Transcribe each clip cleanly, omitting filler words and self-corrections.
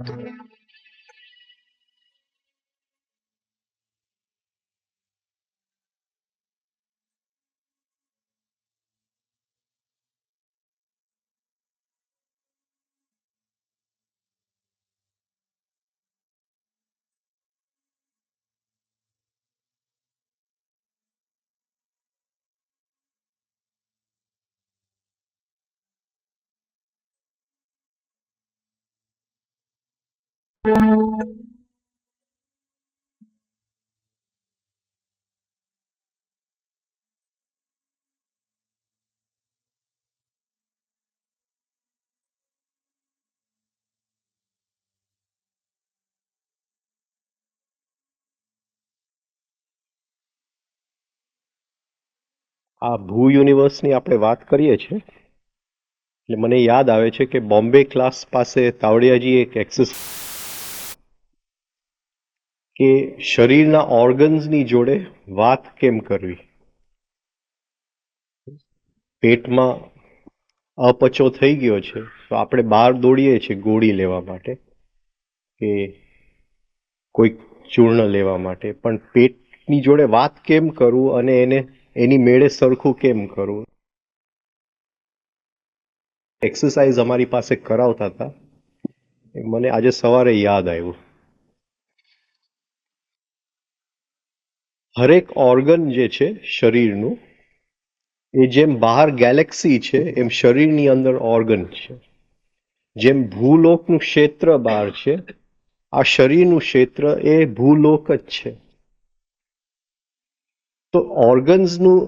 આ ભૂ યુનિવર્સની આપણે વાત કરીએ છીએ એટલે મને યાદ આવે છે કે બોમ્બે ક્લાસ પાસે તાવડિયાજી એક એક્સરસાઇઝ કે શરીરના ઓર્ગન્સની જોડે વાત કેમ કરવી. પેટમાં અપચો થઈ ગયો છે તો આપણે બહાર દોડીએ છીએ ગોળી લેવા માટે કે કોઈ ચૂર્ણ લેવા માટે, પણ પેટની જોડે વાત કેમ કરવું અને એની મેળે સરખું કેમ કરવું. એક્સરસાઇઝ અમારી પાસે કરાવતા હતા, મને આજે સવારે યાદ આવ્યું. હરેક ઓર્ગન જે છે શરીરનું, એ જેમ બહાર ગેલેક્સી છે એમ શરીરની અંદર ઓર્ગન છે. જેમ ભૂલોકનું ક્ષેત્ર બહાર છે, આ શરીરનું ક્ષેત્ર એ ભૂલોક જ છે. તો ઓર્ગન્સનું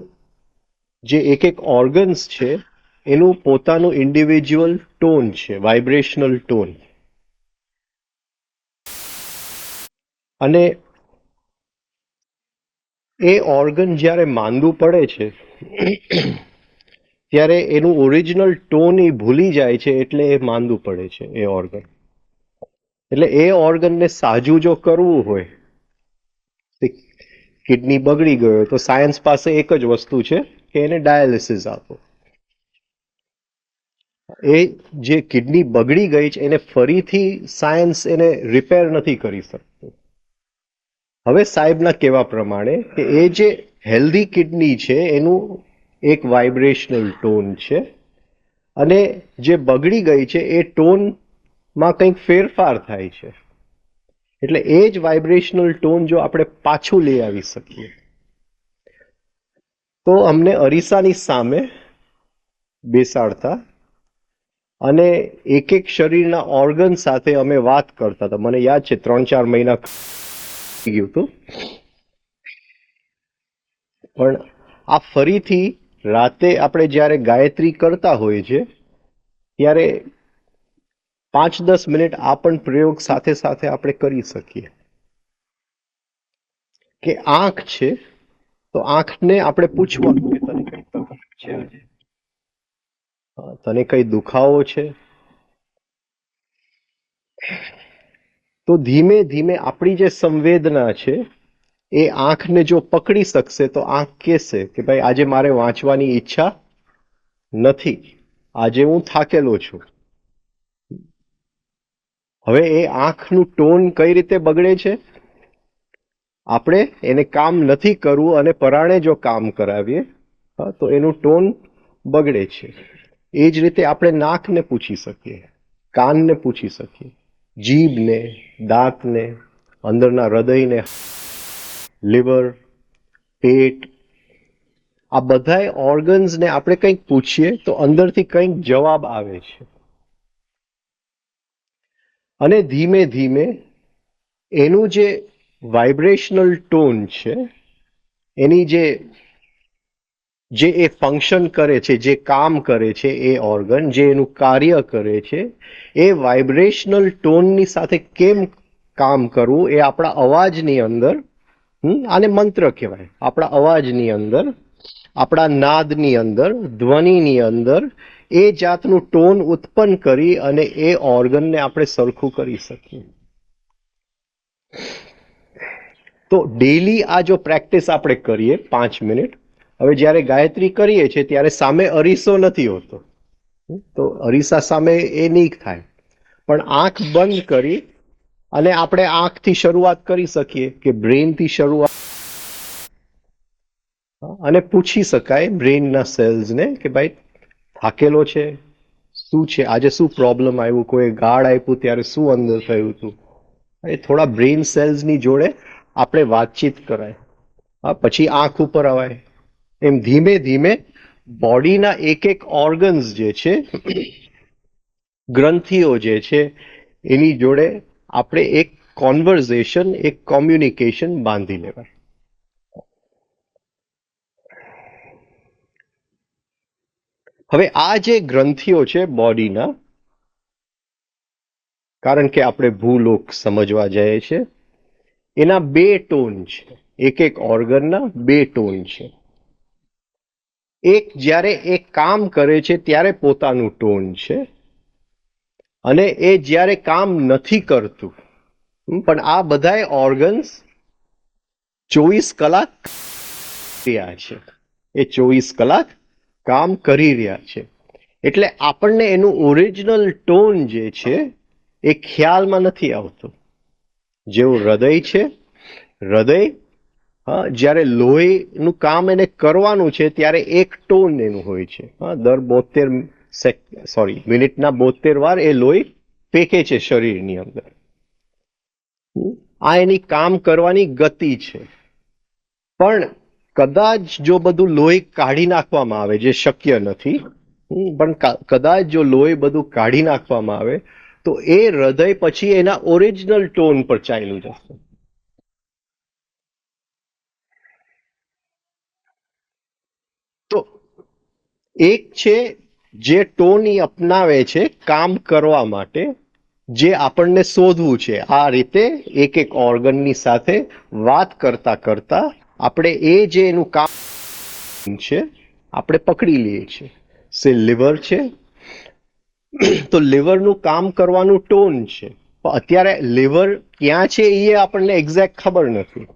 જે એક ઓર્ગન્સ છે એનું પોતાનું ઇન્ડિવિજ્યુઅલ ટોન છે, વાઇબ્રેશનલ ટોન. અને એ ઓર્ગન જ્યારે માંદું પડે છે ત્યારે એનું ઓરિજિનલ ટોન એ ભૂલી જાય છે, એટલે એ માંદું પડે છે એ ઓર્ગન. એટલે એ ઓર્ગનને સાજું જો કરવું હોય, કિડની બગડી ગયો તો સાયન્સ પાસે એક જ વસ્તુ છે કે એને ડાયાલિસિસ આપો. એ જે કિડની બગડી ગઈ છે એને ફરીથી સાયન્સ એને રિપેર નથી કરી શકતું. હવે સાહેબના કહેવા પ્રમાણે કે એ જે હેલ્ધી કિડની છે એનું એક વાઇબ્રેશનલ ટોન છે, અને જે બગડી ગઈ છે એ ટોનમાં કંઈક ફેરફાર થાય છે. એટલે એ જ વાઇબ્રેશનલ ટોન જો આપણે પાછું લઈ આવી શકીએ તો અમને અરીસાની સામે બેસાડતા અને એક શરીરના ઓર્ગન સાથે અમે વાત કરતા હતા. મને યાદ છે 3-4 મહિના ગયું હતું, પણ આ ફરીથી રાતે આપણે જ્યારે ગાયત્રી કરતા હોઈએ છીએ ત્યારે 5-10 મિનિટ આ પણ પ્રયોગ સાથે સાથે આપણે કરી શકીએ કે આંખ છે તો આંખને આપણે પૂછવાનું કે તને કઈ તકલીફ છે આજે, તને કઈ દુખાવો છે. તો ધીમે ધીમે આપણી જે સંવેદના છે એ આંખને જો પકડી શકશે તો આંખ કહેશે કે ભાઈ આજે મારે વાંચવાની ઈચ્છા નથી, આજે હું થાકેલો છું. હવે એ આંખનું ટોન કઈ રીતે બગડે છે, આપણે એને કામ નથી કરવું અને પરાણે જો કામ કરાવીએ તો એનું ટોન બગડે છે. એ જ રીતે આપણે નાકને પૂછી શકીએ, કાનને પૂછી શકીએ, જીભને, દાંતને, અંદરના હૃદયને, લીવર, પેટ, આ બધા ઓર્ગન્સને આપણે કંઈક પૂછીએ તો અંદરથી કંઈક જવાબ આવે છે. અને ધીમે ધીમે એનું જે વાઇબ્રેશનલ ટોન છે, એની જે એ ફંક્શન કરે છે, જે કામ કરે છે, એ ઓર્ગન જે એનું કાર્ય કરે છે, એ વાઇબ્રેશનલ ટોનની સાથે કેમ કામ કરવું એ આપણા અવાજની અંદર, આને મંત્ર કહેવાય, આપણા અવાજની અંદર, આપણા નાદની અંદર, ધ્વનિની અંદર એ જાતનું ટોન ઉત્પન્ન કરી અને એ ઓર્ગનને આપણે સરખું કરી શકીએ. તો ડેલી આ જો પ્રેક્ટિસ આપણે કરીએ 5 મિનિટ, હવે જ્યારે ગાયત્રી કરીએ છીએ ત્યારે સામે અરીસો નથી હોતો, તો અરીસા સામે એ નહીં થાય, પણ આંખ બંધ કરી અને આપણે આંખથી શરૂઆત કરી શકીએ કે બ્રેનથી શરૂઆત, અને પૂછી શકાય બ્રેનના સેલ્સને કે ભાઈ થાકેલો છે, શું છે આજે, શું પ્રોબ્લેમ આવ્યું, કોઈ ગાળ આપ્યું ત્યારે શું અંદર થયું હતું, એ થોડા બ્રેન સેલ્સની જોડે આપણે વાતચીત કરાય. પછી આંખ ઉપર અવાય. એમ ધીમે ધીમે બોડીના એક એક ઓર્ગન્સ જે છે, ગ્રંથિઓ જે છે, એની જોડે આપણે એક કોન્વર્ઝેશન, એક કોમ્યુનિકેશન બાંધી લેવાય. હવે આ જે ગ્રંથિઓ છે બોડીના, કારણ કે આપણે ભૂલોક સમજવા જઈએ છે, એના બે ટોન છે. એક એક ઓર્ગનના બે ટોન છે. એક જ્યારે એ કામ કરે છે ત્યારે પોતાનું ટોન છે, અને એ જ્યારે કામ નથી કરતું, પણ આ બધાય ઓર્ગન્સ 24 કલાક રહ્યા છે, એ 24 કલાક કામ કરી રહ્યા છે. એટલે આપણને એનું ઓરિજિનલ ટોન જે છે એ ખ્યાલમાં નથી આવતો. જેવું હૃદય છે, હૃદય જ્યારે લોહીનું કામ એને કરવાનું છે ત્યારે એક ટોન એનું હોય છે. દર 72 મિનિટના 72 વાર એ લોહી ફેંકે છે શરીરની અંદર. આ એની કામ કરવાની ગતિ છે. પણ કદાચ જો બધું લોહી કાઢી નાખવામાં આવે, જે શક્ય નથી, પણ કદાચ જો લોહી બધું કાઢી નાખવામાં આવે તો એ હૃદય પછી એના ઓરિજિનલ ટોન પર ચાલ્યું જશે. તો એક છે જે ટોન એ અપનાવે છે કામ કરવા માટે, જે આપણને શોધવું છે. આ રીતે એક એક ઓર્ગનની સાથે વાત કરતા કરતા આપણે એ જે એનું કામ છે આપણે પકડી લઈએ છીએ. સે લીવર છે, તો લીવરનું કામ કરવાનું ટોન છે. અત્યારે લીવર ક્યાં છે એ આપણને એક્ઝેક્ટ ખબર નથી,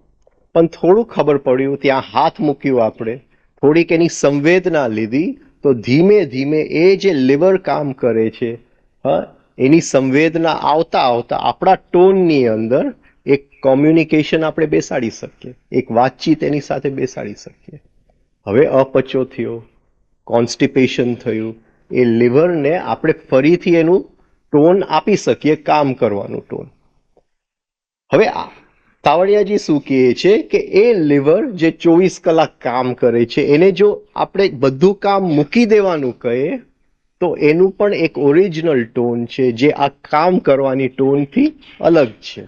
પણ થોડું ખબર પડ્યું, ત્યાં હાથ મૂક્યું આપણે, થોડીક એની સંવેદના લીધી, તો ધીમે ધીમે એ જે લીવર કામ કરે છે, એની સંવેદના આવતા આવતા આપણા ટોનની અંદર એક કોમ્યુનિકેશન આપણે બેસાડી શકીએ, એક વાતચીત એની સાથે બેસાડી શકીએ. હવે અપચો થયો, કોન્સ્ટિપેશન થયું, એ લીવરને આપણે ફરીથી એનું ટોન આપી શકીએ, કામ કરવાનું ટોન. હવે તાવડિયાજી શું કહે છે કે એ લીવર જે 24 કલાક કામ કરે છે, એને જો આપણે બધું કામ મૂકી દેવાનું કહીએ તો એનું પણ એક ઓરિજિનલ ટોન છે, જે આ કામ કરવાની ટોનથી અલગ છે.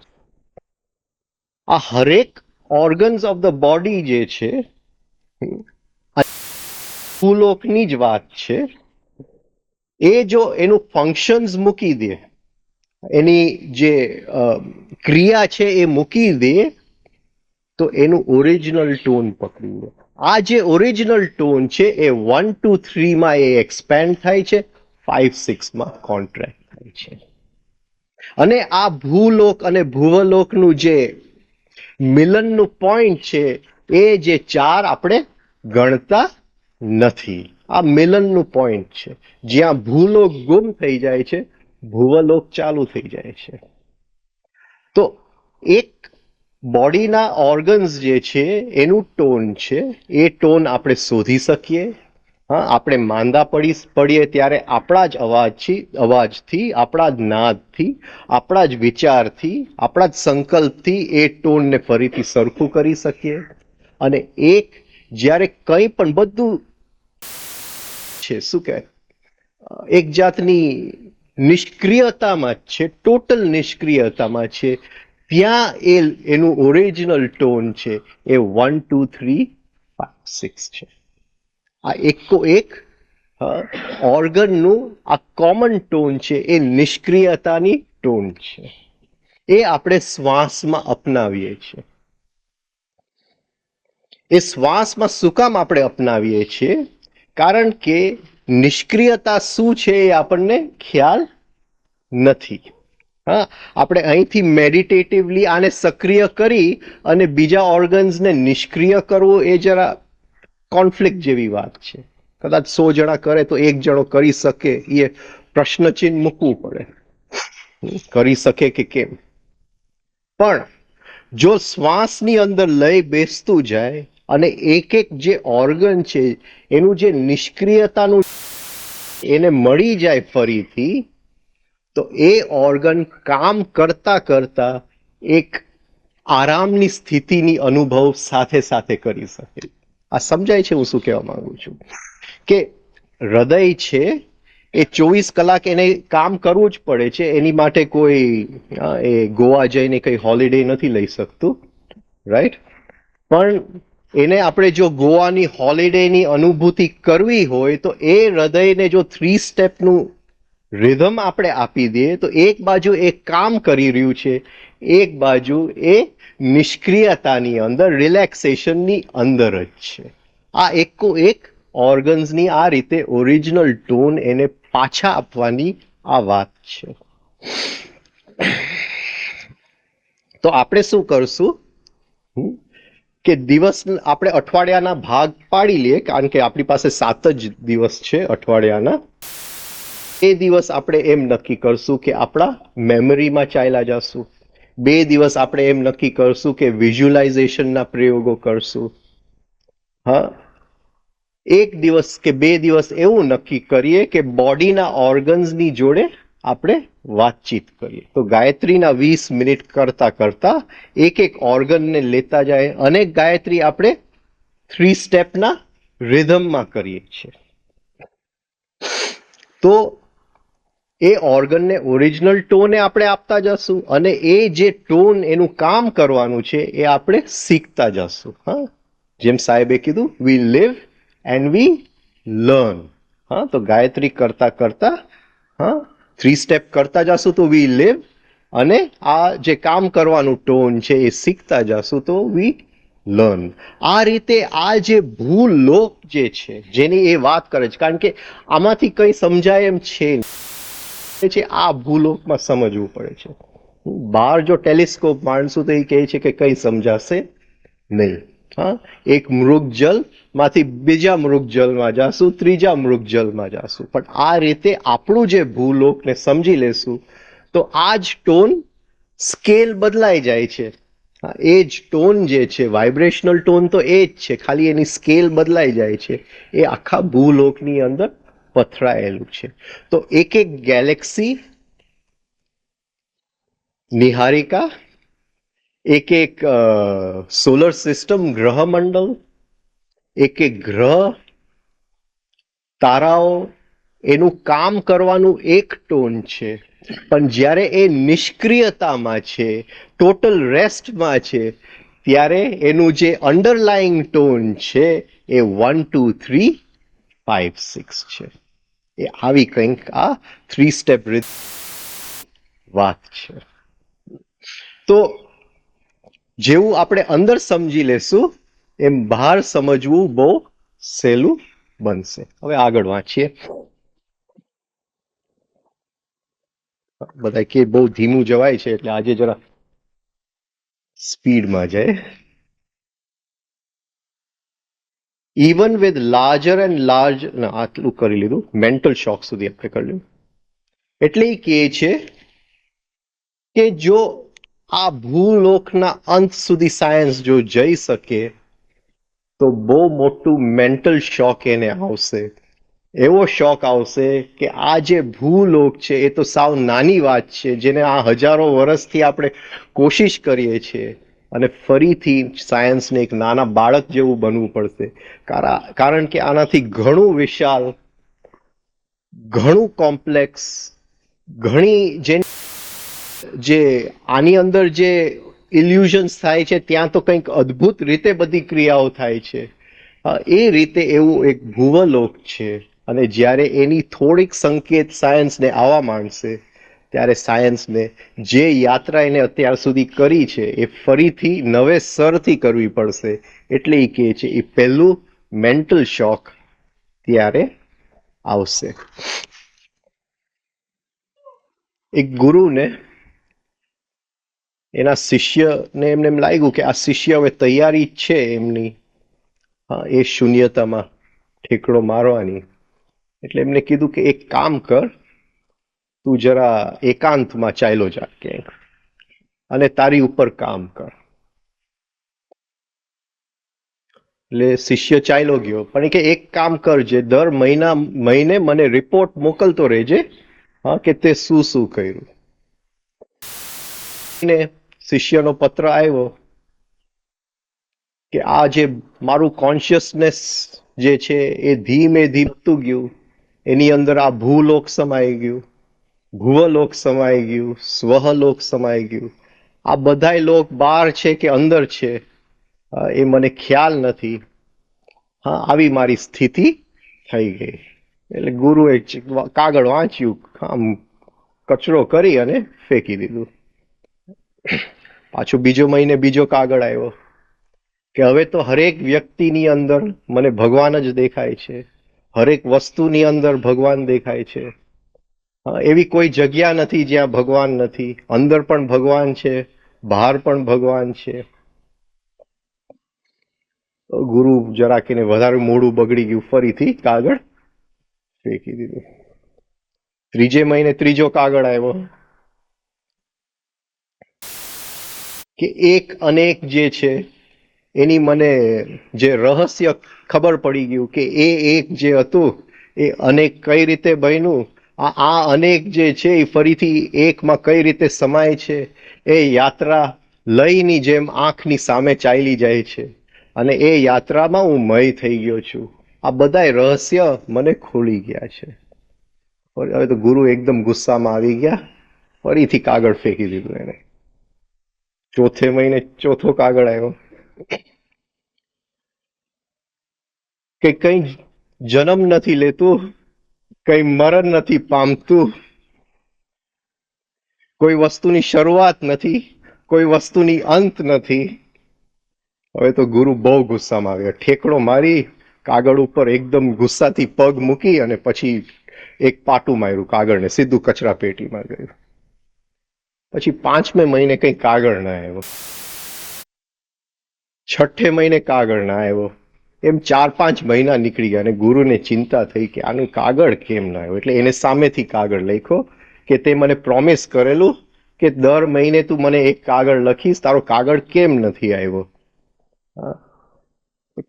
આ હરેક ઓર્ગન્સ ઓફ ધ બોડી જે છે, ભૂલોકની જ વાત છે. એ જો એનું ફંક્શન્સ મૂકી દે, એની જે ક્રિયા છે એ મૂકી દે, તો એનું ઓરિજિનલ ટોન પકડી લે. આ જે ઓરિજિનલ ટોન છે એ 1 2 3 માં એ એક્સપેન્ડ થાય છે, 5 6 માં કોન્ટ્રેક્ટ થાય છે. અને આ ભૂલોક અને ભુવલોકનું જે મિલનનું પોઈન્ટ છે, એ જે 4 આપણે ગણતા નથી. આ મિલનનું પોઈન્ટ છે, જ્યાં ભૂલોક ગુમ થઈ જાય છે, ભુવલોક ચાલુ થઈ જાય છે. તો એક બોડીના ઓર્ગન્સ જે છે એનું ટોન છે, એ ટોન આપણે શોધી શકીએ. આપણે માંદા પડીએ ત્યારે આપણા જ અવાજથી, આપણા જ નાદથી, આપણા જ વિચારથી, આપણા જ સંકલ્પથી એ ટોનને ફરીથી સરખું કરી શકીએ. અને એક જ્યારે કંઈ પણ બધું છે, શું કહે, એક જાતની નિષ્ક્રિયતામાં જ છે, ટોટલ નિષ્ક્રિયતામાં છે, ત્યાં એનું ઓરિજિનલ ટોન છે એ 1 2 3 5 6 છે. આ એકો એક ઓર્ગનનું આ કોમન ટોન છે, એ નિષ્ક્રિયતાની ટોન છે. એ આપણે શ્વાસમાં અપનાવીએ છીએ. એ શ્વાસમાં શું કામ આપણે અપનાવીએ છીએ? કારણ કે નિષ્ક્રિયતા શું છે એ આપણને ખ્યાલ નથી. આપણે અહીંથી મેડિટેટિવલી આને સક્રિય કરી અને બીજા ઓર્ગન્સને નિષ્ક્રિય કરવું એ જરા કોન્ફ્લિક્ટ જેવી વાત છે. કદાચ 100 જણા કરે તો એક જણો કરી શકે, એ પ્રશ્નચિહ્ન મૂકવું પડે. કરી શકે કે કેમ. પણ જો શ્વાસની અંદર લય બેસતું જાય અને એક એક જે ઓર્ગન છે એનું જે નિષ્ક્રિયતાનું એને મળી જાય ફરીથી, તો એ ઓર્ગન કામ કરતા કરતા એક આરામની સ્થિતિની અનુભવ સાથે સાથે કરી શકે. આ સમજાય છે હું શું કહેવા માંગુ છું? કે હૃદય છે એ 24 કલાક એને કામ કરવું જ પડે છે. એની માટે કોઈ એ ગોવા જઈને કઈ હોલિડે નથી લઈ શકતું, રાઈટ? પણ એને આપણે જો ગોવાની હોલિડેની અનુભૂતિ કરવી હોય તો એ હૃદયને જો 3 સ્ટેપનું રિધમ આપણે આપી દઈએ તો એક બાજુ એ કામ કરી રહ્યું છે, એક બાજુ એ નિષ્ક્રિયતાની અંદર, રિલેક્સેશનની અંદર જ છે. આ એકો એક ઓર્ગન્સની આ રીતે ઓરિજિનલ ટોન એને પાછા આપવાની આ વાત છે. તો આપણે શું કરશું કે દિવસ આપણે અઠવાડિયાના ભાગ પાડી લઈએ, કારણ કે આપણી પાસે 7 જ દિવસ છે અઠવાડિયાના. એ દિવસ આપણે એમ નક્કી કરશું કે આપણા મેમરીમાં ચાલ્યા જશું. 2 દિવસ આપણે એમ નક્કી કરશું કે વિઝ્યુલાઇઝેશનના પ્રયોગો કરશું. હા, 1 દિવસ કે 2 દિવસ એવું નક્કી કરીએ કે બોડીના ઓર્ગન્સની જોડે આપણે વાતચીત કરીએ. તો ગાયત્રીના 20 મિનિટ કરતા કરતા એક એક ઓર્ગનને લેતા જાય અને ગાયત્રી આપણે 3 સ્ટેપના રિધમમાં કરીએ છીએ. તો એ ઓર્ગનને ઓરિજિનલ ટોને આપણે આપતા જશું અને એ જે ટોન એનું કામ કરવાનું છે એ આપણે શીખતા જશું. હા, જેમ સાહેબે કીધું, વી live and we learn. હા, તો ગાયત્રી કરતા કરતા, હા, 3 સ્ટેપ કરતા જશું તો વી live, અને આ જે કામ કરવાનું ટોન છે એ શીખતા જશું તો વી લર્ન. આ રીતે આ જે ભૂલોક જે છે જેની એ વાત કરે છે, કારણ કે આમાંથી કંઈ સમજાય એમ છે, આ ભૂલોકમાં સમજવું પડે છે. બહાર જો ટેલિસ્કોપ માણશું તો એ કહે છે કે કંઈ સમજાશે નહીં. હા, એક મૃગજલ માંથી બીજા મૃગજલમાં જાશું, ત્રીજા મૃગજલમાં જાશું, પણ આ રીતે આપણું જે ભૂલોકને સમજી લેશું તો આ જ ટોન સ્કેલ બદલાઈ જાય છે. એ જ ટોન જે છે, વાઇબ્રેશનલ ટોન તો એ જ છે, ખાલી એની સ્કેલ બદલાઈ જાય છે. એ આખા ભૂલોકની અંદર પથરાયેલું છે. તો એક એક ગેલેક્સી, નિહારિકા, એક એક સોલર સિસ્ટમ, ગ્રહમંડળ, એક એક ગ્રહ, તારાઓ, એનું કામ કરવાનું એક ટોન છે. પણ જ્યારે એ નિષ્ક્રિયતામાં છે, ટોટલ રેસ્ટમાં છે, ત્યારે એનું જે અંડરલાઈંગ ટોન છે એ 1 2 3 5 6 છે. એ આવી કંઈક આ 3 સ્ટેપ વાત છે. તો જેવું આપણે અંદર સમજી લેશું એમ બહાર સમજવું બહુ સહેલું બનશે. હવે આગળ વાંચીએ. બધા કે બહુ ધીમું જવાય છે એટલે આજે જરા સ્પીડમાં જાય. Even with larger and large, આટલું કરી લીધું, મેન્ટલ શોક સુધી આપણે કરી લીધું. એટલે એ કહે છે કે જો આ ભૂલોકના અંત સુધી સાયન્સ જો જઈ શકે તો બહુ મોટું મેન્ટલ શોક એને આવશે. એવો શોક આવશે કે આ જે ભૂલોક છે એ તો સાવ નાની વાત છે, જેને આ હજારો વર્ષથી આપણે કોશિશ કરીએ છીએ, અને ફરીથી સાયન્સને એક નાના બાળક જેવું બનવું પડશે. કારણ કે આનાથી ઘણું વિશાળ, ઘણું કોમ્પ્લેક્સ, ઘણી જે આની અંદર જે ઇલ્યુઝન્સ થાય છે ત્યાં તો કંઈક અદ્ભુત રીતે બધી ક્રિયાઓ થાય છે. એ રીતે એવું એક ભુવલોક છે. અને જ્યારે એની થોડીક સંકેત સાયન્સને આવવા માંડશે ત્યારે સાયન્સને જે યાત્રા એને અત્યાર સુધી કરી છે એ ફરીથી નવેસરથી કરવી પડશે. એટલે એ કહે છે એ પહેલું મેન્ટલ શોક ત્યારે આવશે. એક ગુરુને એના શિષ્યને એમને એમ લાગ્યું કે આ શિષ્ય હવે તૈયારી છે એમની, એ શૂન્યતામાં ઠેકડો મારવાની. એટલે એમને કીધું કે એક કામ કર, તું જરા એકાંતમાં ચાલ્યો જા ક્યાંક અને તારી ઉપર કામ કર. એટલે શિષ્ય ચાલ્યો ગયો, પણ એ કે એક કામ કરજે, દર મહિને મને રિપોર્ટ મોકલતો રહેજે, હા, કે તે શું શું કર્યું. ને શિષ્યનો પત્ર આવ્યો કે આ જે મારું કોન્શિયસનેસ જે છે એ ધીમે ધીમતું ગયું, એની અંદર આ ભૂલોક સમાઈ ગયું, ભુવલોક સમાઈ ગયું, સ્વહલોક સમાઈ ગયું. આ બધાય લોક બહાર છે કે અંદર છે એ મને ખ્યાલ નથી. હા, આવી મારી સ્થિતિ થઈ ગઈ. એટલે ગુરુએ કાગળ વાંચ્યું, આમ કચરો કરી અને ફેંકી દીધું. પાછું બીજો મહિને બીજો કાગળ આવ્યો કે હવે તો હરેક વ્યક્તિની અંદર મને ભગવાન જ દેખાય છે, હરેક વસ્તુની અંદર ભગવાન દેખાય છે. એવી કોઈ જગ્યા નથી જ્યાં ભગવાન નથી. અંદર પણ ભગવાન છે, બહાર પણ ભગવાન છે. ગુરુ જરાક એને વધારે મોડું બગડી ગયું, ફરીથી કાગળ ફેંકી દીધું. ત્રીજે મહિને ત્રીજો કાગળ આવ્યો કે એક અનેક જે છે એની મને જે રહસ્ય ખબર પડી ગયું કે એ એક જે હતું એ અનેક કઈ રીતે બન્યું, આ અનેક જે છે એ ફરીથી એકમાં કઈ રીતે સમાય છે. એ યાત્રા લઈની જેમ આંખની સામે ચાલી જાય છે અને એ યાત્રામાં હું મય થઈ ગયો છું. આ બધાય રહસ્ય મને ખોલી ગયા છે. હવે તો ગુરુ એકદમ ગુસ્સામાં આવી ગયા, ફરીથી કાગળ ફેંકી દીધું એને. ચોથે મહિને ચોથો કાગળ આવ્યો કે કઈ જન્મ નથી લેતું, કઈ મરણ નથી પામતું, કોઈ વસ્તુની શરૂઆત નથી, કોઈ વસ્તુની અંત નથી. હવે તો ગુરુ બહુ ગુસ્સામાં આવ્યા, ઠેકડો મારી કાગળ ઉપર એકદમ ગુસ્સાથી પગ મૂકી અને પછી એક પાટું માર્યું કાગળને, સીધું કચરા પેટીમાં ગયું. પછી 5મે મહિને કઈ કાગળ ના આવ્યો, 6ઠે મહિને કાગળ ના આવ્યો. એમ 4-5 મહિના નીકળી ગયા અને ગુરુને ચિંતા થઈ કે આનું કાગળ કેમ ના આવ્યો. એટલે એને સામેથી કાગળ લખ્યો કે તે મને પ્રોમિસ કરેલું કે દર મહિને તું મને એક કાગળ લખીશ, તારો કાગળ કેમ નથી આવ્યો.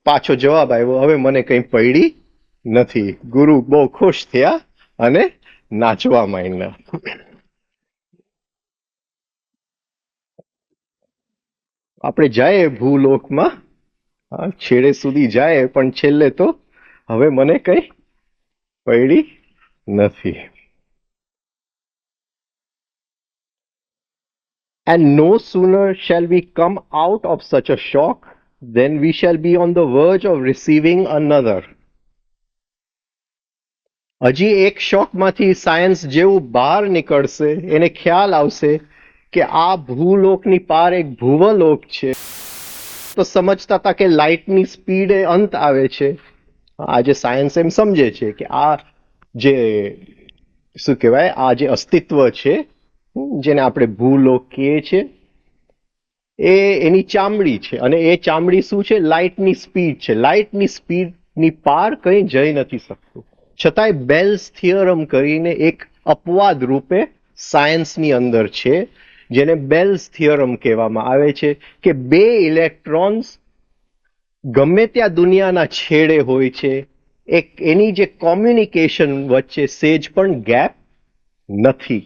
પાછો જવાબ આવ્યો, હવે મને કઈ પડી નથી. ગુરુ બહુ ખુશ થયા અને નાચવા માંડ્યા. આપણે જાય ભૂલોકમાં, છેડે સુધી જાય, પણ છેલ્લે તો હવે મને કઈ પડી નથી. And no sooner shall we come out of such a shock than we shall be on the verge of receiving another. હજી એક શોકમાંથી સાયન્સ જેવું બહાર નીકળશે, એને ખ્યાલ આવશે કે આ ભૂલોકની પાર એક ભુવલોક છે. તો સમજતા હતા કે લાઇટની સ્પીડે અંત આવે છે. આજે સાયન્સ એમ સમજે છે કે આ જે શું કહેવાય, આ જે અસ્તિત્વ છે જેને આપણે ભૂલોક કહીએ છીએ, એ એની ચામડી છે અને એ ચામડી શું છે, લાઇટની સ્પીડ છે. લાઇટની સ્પીડની પાર કંઈ જઈ નથી શકતું. છતાંય બેલ્સ થિયરમ કરીને એક અપવાદ રૂપે સાયન્સની અંદર છે, જેને બેલ્સ થિયરમ કહેવામાં આવે છે કે 2 ઇલેક્ટ્રોન્સ ગમે ત્યાં દુનિયાના છેડે હોય છે, એની જે કોમ્યુનિકેશન વચ્ચે સેજ પણ ગેપ નથી.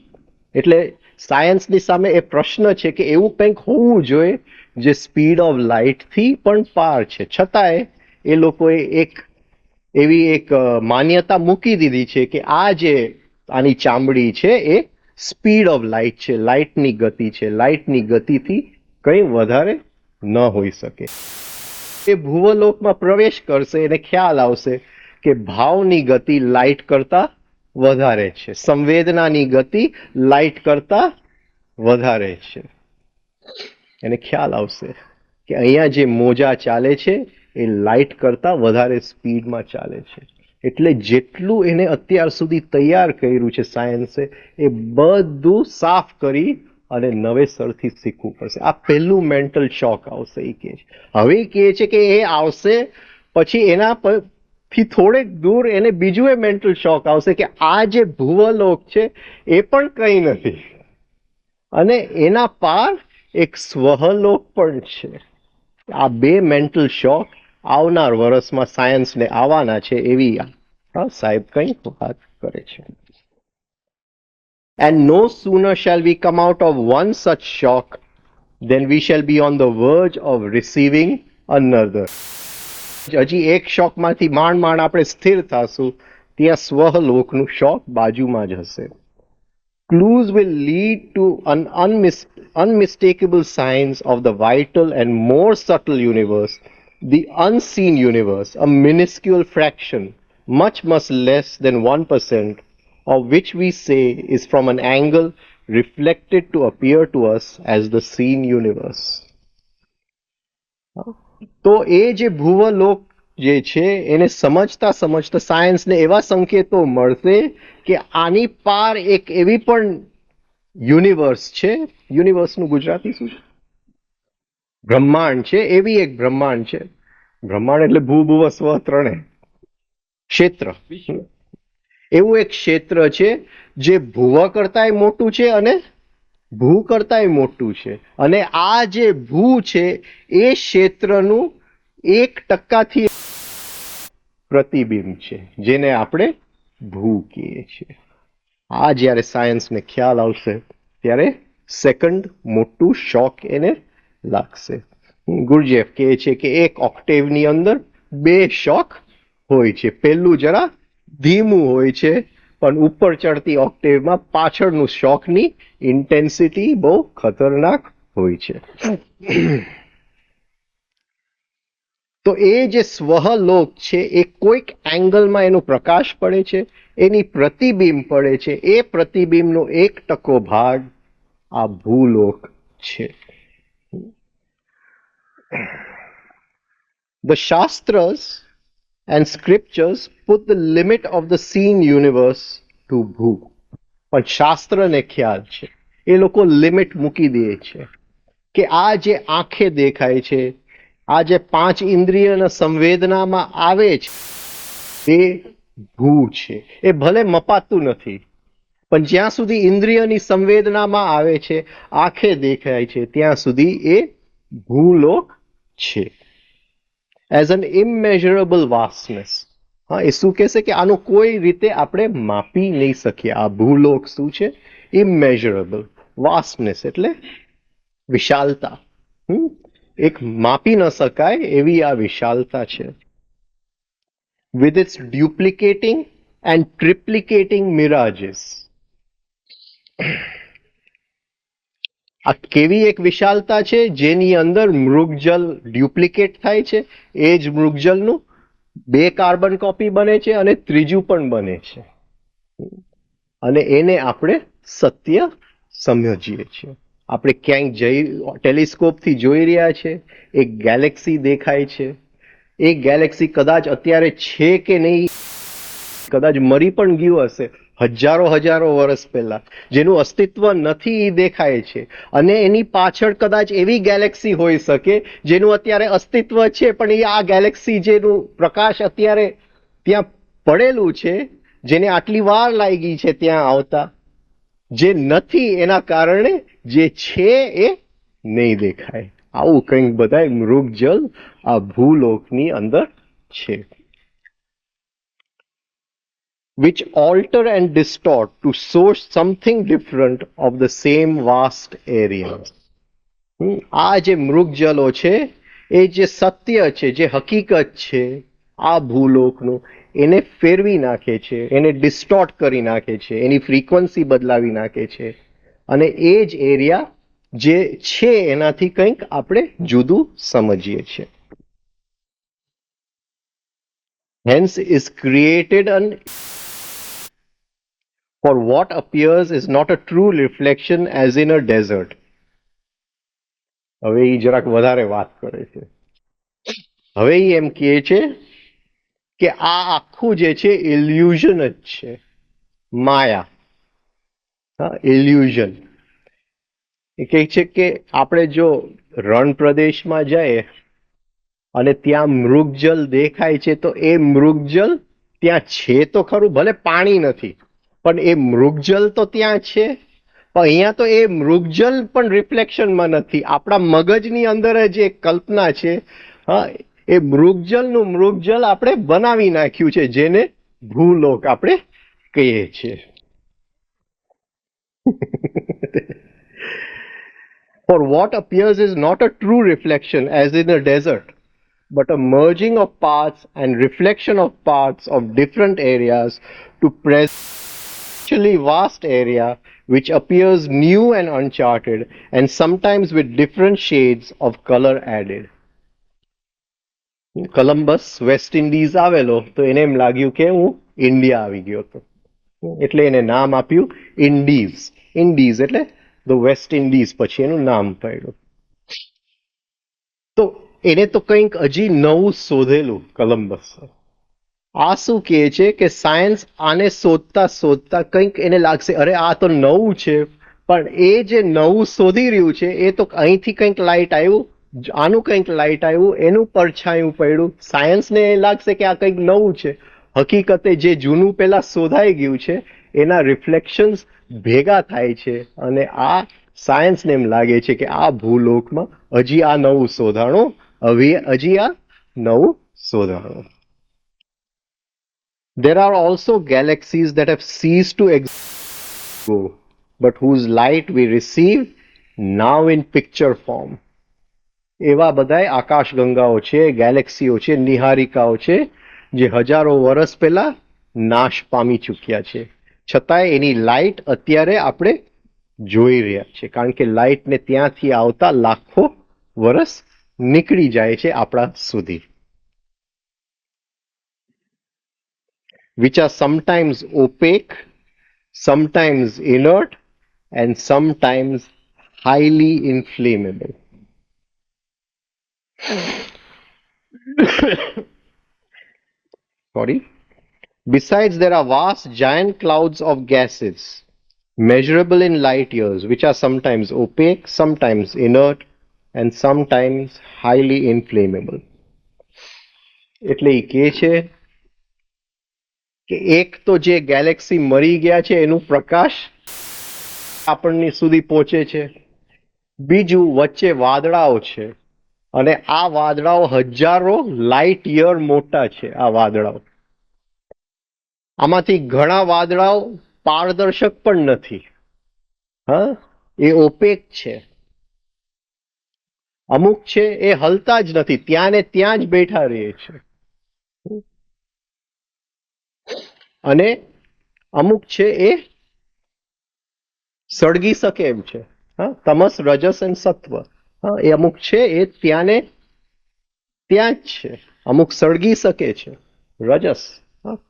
એટલે સાયન્સની સામે એ પ્રશ્ન છે કે એવું કંઈક હોવું જોઈએ જે સ્પીડ ઓફ લાઇટથી પણ પાર છે. છતાંય એ લોકોએ એવી એક માન્યતા મૂકી દીધી છે કે આ જે આની ચામડી છે એ સ્પીડ ઓફ લાઇટ છે, લાઇટની ગતિ છે, લાઇટની ગતિથી કંઈ વધારે ન હોઈ શકે. એ ભુવલોકમાં પ્રવેશ કરશે એને ખ્યાલ આવશે કે ભાવની ગતિ લાઇટ કરતા વધારે છે, સંવેદનાની ગતિ લાઇટ કરતા વધારે છે. એને ખ્યાલ આવશે કે અહીંયા જે મોજા ચાલે છે એ લાઇટ કરતા વધારે સ્પીડમાં ચાલે છે. એટલે જેટલું એને અત્યાર સુધી તૈયાર કર્યું છે સાયન્સે, એ બધું સાફ કરી અને નવેસરથી શીખવું પડશે. આ પહેલું મેન્ટલ શોક આવશે એ કહે છે. હવે એ કહે છે કે એ આવશે પછી એના થી થોડેક દૂર એને બીજું એ મેન્ટલ શોક આવશે કે આ જે ભુવલોક છે એ પણ કંઈ નથી, અને એના પાર એક સ્વહલોક પણ છે. આ બે મેન્ટલ શોક આવનાર વર્ષમાં સાયન્સને આવવાના છે, એવી સાહેબ કંઈક વાત કરે છે. And no sooner shall we come out of one such shock than we shall be on the verge of receiving another. હજી એક શોકમાંથી માંડ આપણે સ્થિર થશું, ત્યાં સ્વલોકનું શોક બાજુમાં જ હશે. Clues will lead to an unmistakable signs of the vital and more subtle universe, the unseen universe, a minuscule fraction, much less than 1%, of which we say is from an angle reflected to appear to us as the seen universe. તો એ જે ભુવલોક જે છે એને સમજતા સમજતા સાયન્સને એવા સંકેતો મળશે કે આની પાર એક એવી પણ યુનિવર્સ છે, યુનિવર્સનું ગુજરાતી શું છે? બ્રહ્માંડ છે, એવી એક બ્રહ્માંડ છે. બ્રહ્માંડ એટલે ભૂ ભુવ સ્વ ત્રણે ક્ષેત્ર, એવું એક ક્ષેત્ર છે જે ભુવ કરતાંય મોટું છે અને ભૂ કરતાંય મોટું છે, અને આ જે ભૂ છે એ ક્ષેત્રનું 1% પ્રતિબિંબ છે, જેને આપણે ભૂ કહીએ છીએ. આ જ્યારે સાયન્સને ખ્યાલ આવશે ત્યારે સેકન્ડ મોટું શોક એને લાગશે. ગુરજેફ કહે છે કે એક ઓક્ટેવની અંદર 2 શોક હોય છે. પહેલું જરા ધીમું હોય છે, પણ ઉપર ચડતી ઓક્ટેવમાં પાછળનું શોકની ઇન્ટેન્સિટી બહુ ખતરનાક હોય છે. તો એ જે સ્વહલોક છે એ કોઈક એંગલમાં એનો પ્રકાશ પડે છે, એની પ્રતિબિંબ પડે છે, એ પ્રતિબિંબનો 1% ભાગ આ ભૂલોક છે. The Shastras and scriptures put the limit of the seen universe to Bhu. પણ શાસ્ત્રને ખ્યાલ છે, એ લોકો લિમિટ મૂકી દે છે કે આ જે આંખે દેખાય છે, આ જે 5 ઇન્દ્રિયના સંવેદનામાં આવે છે એ ભૂ છે. એ ભલે મપાતું નથી, પણ જ્યાં સુધી ઇન્દ્રિયની સંવેદનામાં આવે છે, આંખે દેખાય છે, ત્યાં સુધી એ ભૂલોક છે. As an immeasurable vastness. હા, એ શું કહેશે કે આનું કોઈ રીતે આપણે માપી નહીં શકીએ. આ ભૂલોક શું છે? ઇમેઝરેબલ. વાસ્ટનેસ એટલે વિશાલતા. એક માપી ન શકાય એવી આ વિશાલતા છે. With its duplicating and triplicating mirages. આ કેવી એક વિશાલતા છે જેની અંદર મૃગજલ ડ્યુપ્લિકેટ થાય છે, એ જ મૃગજલનું 2 કાર્બન કોપી બને છે અને ત્રીજું પણ બને છે, અને એને આપણે સત્ય સમજીએ છીએ. આપણે ક્યાંક ટેલિસ્કોપથી જોઈ રહ્યા છે, એક ગેલેક્સી દેખાય છે. એ ગેલેક્સી કદાચ અત્યારે છે કે નહીં, કદાચ મરી પણ ગયું હશે હજારો વર્ષ પહેલા, જેનું અસ્તિત્વ નથી એ દેખાય છે, અને એની પાછળ કદાચ એવી ગેલેક્સી હોઈ શકે જેનું અત્યારે અસ્તિત્વ છે, પણ એ આ ગેલેક્સી જેનું પ્રકાશ અત્યારે ત્યાં પડેલું છે, જેને આટલી વાર લાગી છે ત્યાં આવતા, જે નથી એના કારણે જે છે એ નહીં દેખાય. આવું કંઈક બધાય મૃગજલ આ ભૂલોકની અંદર છે. Which alter and distort to show something different of the same vast area. આ જે મૃગજલો છે એ જે સત્ય છે, જે હકીકત છે આ ભૂલોકનું, એને ફેરવી નાખે છે, એને ડિસ્ટોર્ટ કરી નાખે છે, એની ફ્રીક્વન્સી બદલાવી નાખે છે, અને એ જ એરિયા જે છે એનાથી કંઈક આપણે જુદું સમજીએ છીએ. Hence is created an for what appears is not a true reflection as in a desert. હવે એ જરાક વધારે વાત કરે છે. હવે એ એમ કહે છે કે આ આખું જે છે ઇલ્યુઝન જ છે, માયા. હા, ઇલ્યુઝન. એ કહે છે કે આપણે જો રણ પ્રદેશમાં જઈએ અને ત્યાં મૃગજલ દેખાય છે, તો એ મૃગજલ ત્યાં છે તો ખરું, ભલે પાણી નથી, પણ એ મૃગજલ તો ત્યાં છે. પણ અહીંયા તો એ મૃગજલ પણ રિફ્લેક્શનમાં નથી, આપણા મગજની અંદર જ એક કલ્પના છે. હા, એ મૃગજલનું મૃગજલ આપણે બનાવી નાખ્યું છે, જેને ભૂલોક આપણે કહીએ છીએ. For what appears is not a true reflection, as in a desert, but a merging of parts and reflection of parts of different areas to present vast area which appears new and uncharted, and sometimes with different shades of color added. Columbus West Indies આવેલો તો એને એમ લાગ્યું કે હું India આવી ગયો હતો, એટલે એને નામ આપ્યું ઇન્ડીઝ. ઇન્ડીઝ એટલે ધ વેસ્ટ ઇન્ડીઝ, પછી એનું નામ પડ્યું. તો એને તો કંઈક હજી નવું શોધેલું કોલમ્બસ. આ શું કહે છે કે સાયન્સ આને શોધતા શોધતા કંઈક એને લાગશે, અરે આ તો નવું છે, પણ એ જે નવું શોધી રહ્યું છે એ તો અહીંથી કંઈક લાઇટ આવ્યું, આનું કંઈક લાઇટ આવ્યું, એનું પડછાયું પડ્યું. સાયન્સને એ લાગશે કે આ કંઈક નવું છે. હકીકતે જે જૂનું પેલા શોધાઈ ગયું છે એના રિફ્લેક્શન્સ ભેગા થાય છે, અને આ સાયન્સને એમ લાગે છે કે આ ભૂલોકમાં હજી આ નવું શોધાણું, હજી આ નવું શોધાણું. There are also galaxies that have ceased to exist, but whose light we receive now in picture form. એવા બધાય આકાશગંગાઓ છે, ગેલેક્સીઓ છે, નિહારિકાઓ છે, જે હજારો વર્ષ પહેલા નાશ પામી ચૂક્યા છે, છતાંય એની લાઇટ અત્યારે આપણે જોઈ રહ્યા છે, કારણ કે લાઇટને ત્યાંથી આવતા લાખો વર્ષ નીકળી જાય છે આપણા સુધી. Which are sometimes opaque, sometimes inert, and sometimes highly inflammable. Sorry. Besides, there are vast giant clouds of gases, measurable in light years, which are sometimes opaque, sometimes inert, and sometimes highly inflammable. એટલે એ કહે છે કે એક તો જે Galaxy મરી ગયા છે એનું પ્રકાશ આપણને સુધી પહોંચે છે, બીજું વચ્ચે વાદળાઓ છે, અને આ વાદળાઓ હજારો લાઇટ યર મોટા છે. આ વાદળાઓ, આમાંથી ઘણા વાદળાઓ પારદર્શક પણ નથી. હા, એ ઓપેક છે. અમુક છે એ હલતા જ નથી, ત્યાં ને ત્યાં જ બેઠા રહે છે. અને અમુક છે એ સળગી શકે એમ છે. હા, તમસ, રજસ અને સત્વ. હા, એ અમુક છે એ ત્યાં ને ત્યાં જ છે. અમુક સળગી શકે છે, રજસ,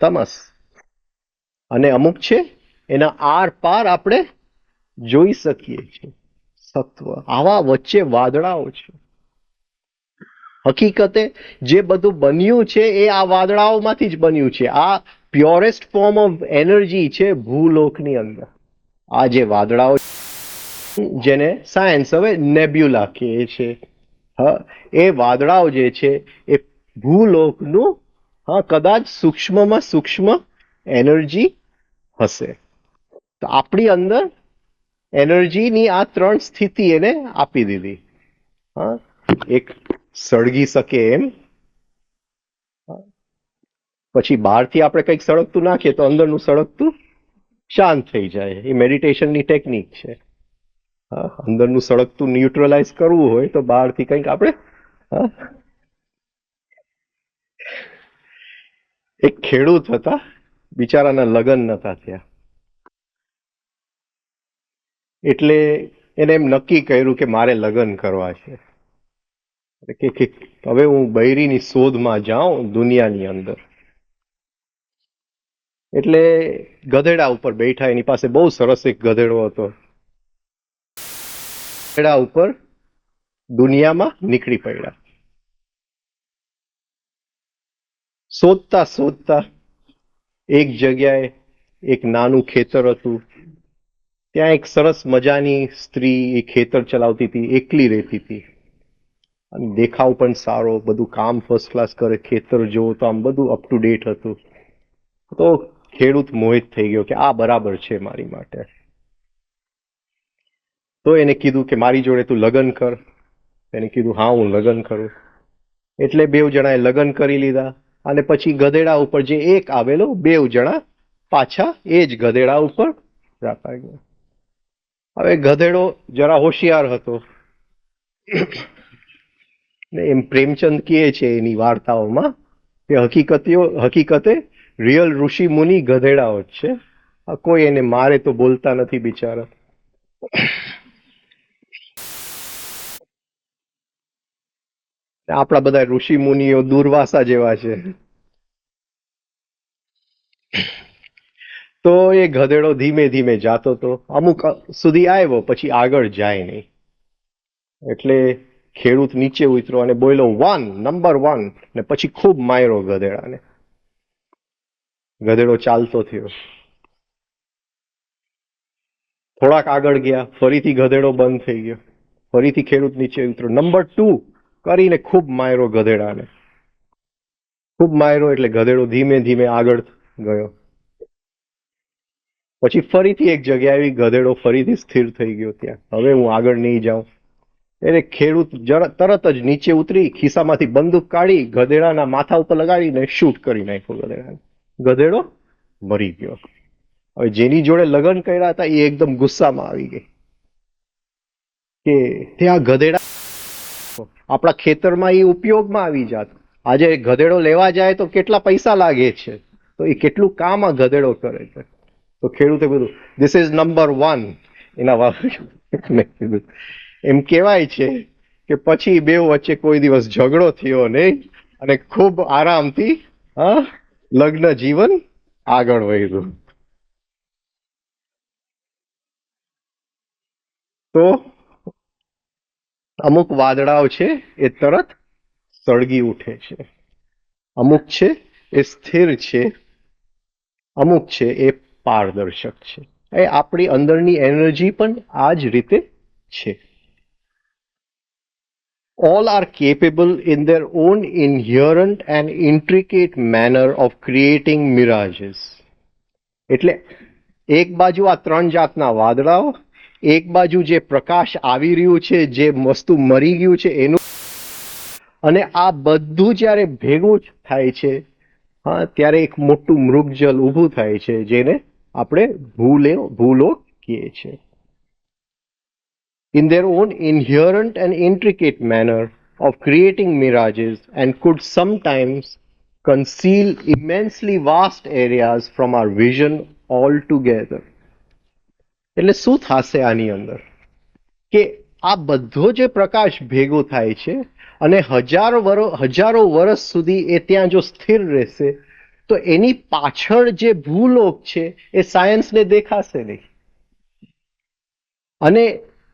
તમસ, અને અમુક છે એના આર પાર આપણે જોઈ શકીએ છીએ, સત્વ. આવા વચ્ચે વાદળાઓ છે. હકીકતે જે બધું બન્યું છે એ આ વાદળાઓમાંથી જ બન્યું છે. આ પ્યોરેસ્ટ ફોર્મ ઓફ એનર્જી છે ભૂલોકની અંદર. આ જે વાદળાઓ, જેને સાયન્સ હવે નેબ્યુલા કહે છે, હા, એ વાદળાઓ જે છે એ ભૂલોકનું કદાચ સૂક્ષ્મમાં સૂક્ષ્મ એનર્જી હશે. તો આપણી અંદર એનર્જીની આ ત્રણ સ્થિતિ એને આપી દીધી. હા, એક સળગી શકે એમ, પછી બહારથી આપણે કંઈક સળગતું નાખીએ તો અંદરનું સળગતું શાંત થઈ જાય. એ મેડિટેશનની ટેકનિક છે. હા, અંદરનું સળગતું ન્યુટ્રલાઇઝ કરવું હોય તો બહારથી કંઈક આપણે. એક ખેડૂત હતા, બિચારાના લગ્ન નતા થયા, એટલે એને એમ નક્કી કર્યું કે મારે લગ્ન કરવા છે. કે હવે હું બૈરીની શોધમાં જાઉં દુનિયાની અંદર. એટલે ગધેડા ઉપર બેઠા, એની પાસે બહુ સરસ એક ગધેડો હતો. ગધેડા ઉપર દુનિયામાં નીકળી પડ્યા. શોધતા શોધતા એક જગ્યાએ એક નાનું ખેતર હતું. ત્યાં એક સરસ મજાની સ્ત્રી એ ખેતર ચલાવતી હતી, એકલી રહેતી હતી. અને દેખાવ પણ સારો, બધું કામ ફર્સ્ટ ક્લાસ કરે, ખેતર જોવો તો આમ બધું અપ ટુ ડેટ હતું. તો ખેડૂત મોહિત થઈ ગયો કે આ બરાબર છે મારી માટે. તો એને કીધું કે મારી જોડે તું લગ્ન કર. એને કીધું હા હું લગ્ન કરું. એટલે બેવ જણાએ લગ્ન કરી લીધા. અને પછી ગધેડા ઉપર જે એક આવેલો, બેવ જણા પાછા એ જ ગધેડા ઉપર જતા ગયા. હવે ગધેડો જરા હોશિયાર હતો. ને એમ પ્રેમચંદ કહે છે એની વાર્તાઓમાં કે હકીકતે રિયલ ઋષિ મુનિ ગધેડાઓ જ છે. કોઈ એને મારે તો બોલતા નથી બિચારા. આપણા બધા ઋષિ મુનિઓ દુર્વાસા જેવા છે. તો એ ગધેડો ધીમે ધીમે જાતો હતો, અમુક સુધી આવ્યો પછી આગળ જાય નહીં. એટલે ખેડૂત નીચે ઉતરો અને બોલ્યો નંબર 1 ને પછી ખૂબ માર્યો ગધેડાને. ગધેડો ચાલતો થયો. થોડાક આગળ ગયા, ફરીથી ગધેડો બંધ થઈ ગયો. ફરીથી ખેડૂત નીચે ઉતરો, નંબર 2 કરીને ખૂબ માર્યો ગધેડાને. ખૂબ માર્યો એટલે ગધેડો ધીમે ધીમે આગળ ગયો. પછી ફરીથી એક જગ્યાએ આવી, ગધેડો ફરીથી સ્થિર થઈ ગયો ત્યાં. હવે હું આગળ નહીં જાઉં. એટલે ખેડૂત તરત જ નીચે ઉતરી, ખિસ્સામાંથી બંદૂક કાઢી ગધેડાના માથા ઉપર લગાડીને શૂટ કરી નાખ્યો ગધેડાને. ગધેડો મરી ગયો. હવે જેની જોડે લગ્ન કર્યા હતા એ એકદમ ગુસ્સામાં આવી ગઈ કે ત્યાં ગધેડા આપણા ખેતરમાં એ ઉપયોગમાં આવી જાત. આજે ગધેડો લેવા જાય તો કેટલા પૈસા લાગે છે, તો એ કેટલું કામ આ ગધેડો કરે છે. તો ખેડૂતે કીધું ધીસ ઇઝ નંબર 1 એના કીધું. એમ કહેવાય છે કે પછી બે વચ્ચે કોઈ દિવસ ઝઘડો થયો નહીં અને ખૂબ આરામથી લગ્ન જીવન આગળ વધ્યું. તો અમુક વાદળાઓ છે એ તરત સળગી ઉઠે છે, અમુક છે એ સ્થિર છે, અમુક છે એ પારદર્શક છે. એ આપણી અંદરની એનર્જી પણ આ જ રીતે છે. All are capable in their own inherent and intricate manner of creating mirages. એટલે એક બાજુ આ 3 જાતના વાદળાઓ, એક બાજુ જે પ્રકાશ આવી રહ્યું છે, જે વસ્તુ મરી ગયું છે એનું, અને આ બધું જ્યારે ભેગું થાય છે ત્યારે એક મોટું મૃગજલ ઊભું થાય છે, જેને આપણે ભૂલોક કહીએ છીએ. In their own inherent and intricate manner of creating mirages, and could sometimes conceal immensely vast areas from our vision altogether. એટલે શું થશે આની અંદર કે આ બધો જે પ્રકાશ ભેગો થાય છે અને હજારો વર્ષ સુધી એ ત્યાં જો સ્થિર રહેશે તો એની પાછળ જે ભૂલોક છે એ સાયન્સને દેખાશે નહીં. અને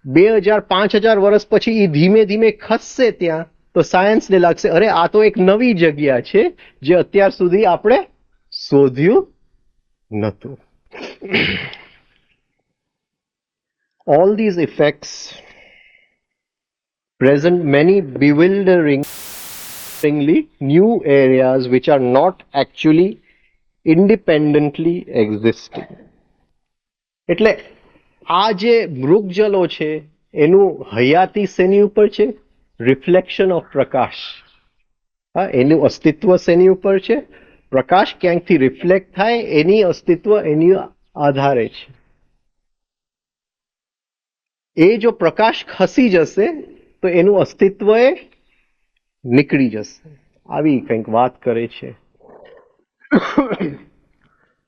2000-5000 વર્ષ પછી એ ધીમે ધીમે ખસશે ત્યાં, તો સાયન્સને લાગશે અરે આ તો એક નવી જગ્યા છે જે અત્યાર સુધી આપણે શોધ્યું નહોતું. All these effects present many bewilderingly new areas which are not actually independently existing. એટલે આ જે મૃગજલો છે એનું હયાતી શેની ઉપર છે? રિફ્લેક્શન ઓફ પ્રકાશ. એનું અસ્તિત્વ શેની ઉપર છે? પ્રકાશ ક્યાંકથી રિફ્લેક્ટ થાય એની અસ્તિત્વ એની આધારે છે. એ જો પ્રકાશ ખસી જશે તો એનું અસ્તિત્વ એ નીકળી જશે. આવી કંઈક વાત કરે છે.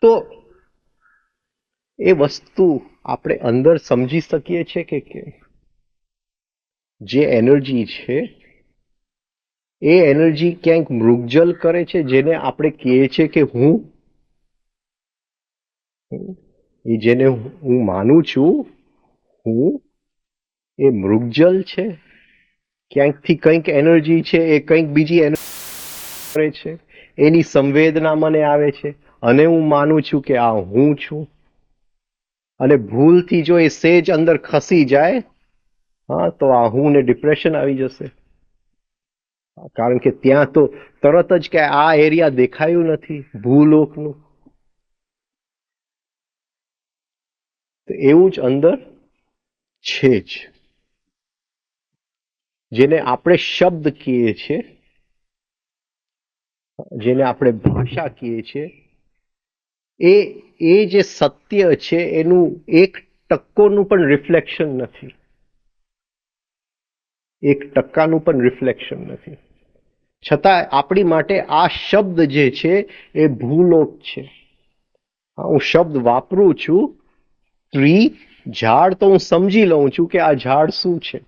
તો એ વસ્તુ આપણે અંદર સમજી શકીએ છીએ કે જે એનર્જી છે એ એનર્જી ક્યાંક મૃગજલ કરે છે, જેને આપણે કહીએ છીએ કે હું, એ જેને હું માનું છું હું, એ મૃગજલ છે. ક્યાંકથી કંઈક એનર્જી છે એ કંઈક બીજી એનર્જી કરે છે, એની સંવેદના મને આવે છે અને હું માનું છું કે આ હું છું. અને ભૂલથી જો એ સેજ અંદર ખસી જાય તો આ હું ને ડિપ્રેશન આવી જશે. કારણ કે ત્યાં તો તરત જ કે આ એરિયા દેખાયું નથી ભૂલોકનું. તો એવું જ અંદર છે જ, જેને આપણે શબ્દ કહીએ છીએ, જેને આપણે ભાષા કહીએ છીએ, એ એ જે સત્ય છે એનું 1% પણ રિફ્લેક્શન નથી, 1% પણ રિફ્લેક્શન નથી. છતાં આપણી માટે આ શબ્દ જે છે એ ભૂલોક છે. હું શબ્દ વાપરું છું ટ્રી, ઝાડ, તો હું સમજી લઉં છું કે આ ઝાડ શું છે,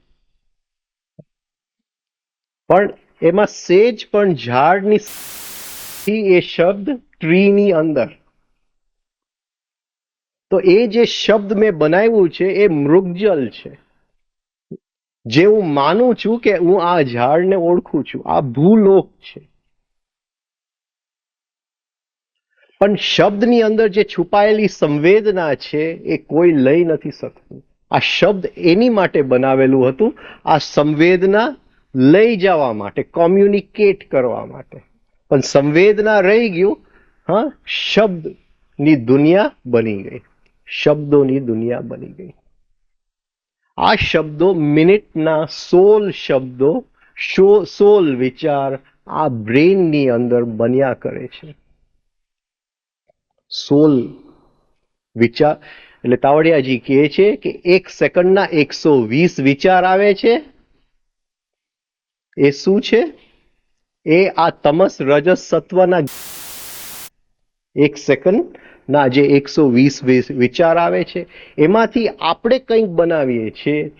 પણ એમાં સેજ પણ ઝાડની એ શબ્દ ટ્રીની અંદર. તો એ જે શબ્દ મેં બનાવ્યું છે એ મૃગજલ છે, જે હું માનું છું કે હું આ ઝાડને ઓળખું છું, આ ભૂલોક છે. પણ શબ્દની અંદર જે છુપાયેલી સંવેદના છે એ કોઈ લઈ નથી શકતું. આ શબ્દ એની માટે બનાવેલું હતું, આ સંવેદના લઈ જવા માટે, કોમ્યુનિકેટ કરવા માટે. પણ સંવેદના રહી ગયું, હા, શબ્દની દુનિયા બની ગઈ, શબ્દોની દુનિયા બની ગઈ. આ શબ્દો મિનિટના 16 શબ્દો, 16 વિચાર આ બ્રેનની અંદર બન્યા કરે છે. 16 વિચાર એટલે તાવડિયાજી કહે છે કે 1 સેકન્ડના 120 વિચાર આવે છે. એ શું છે? એ આ તમસ રજસ સત્વના 1 સેકન્ડના જે 120 વિચાર આવે છે એમાંથી આપણે કંઈક બનાવીએ છીએ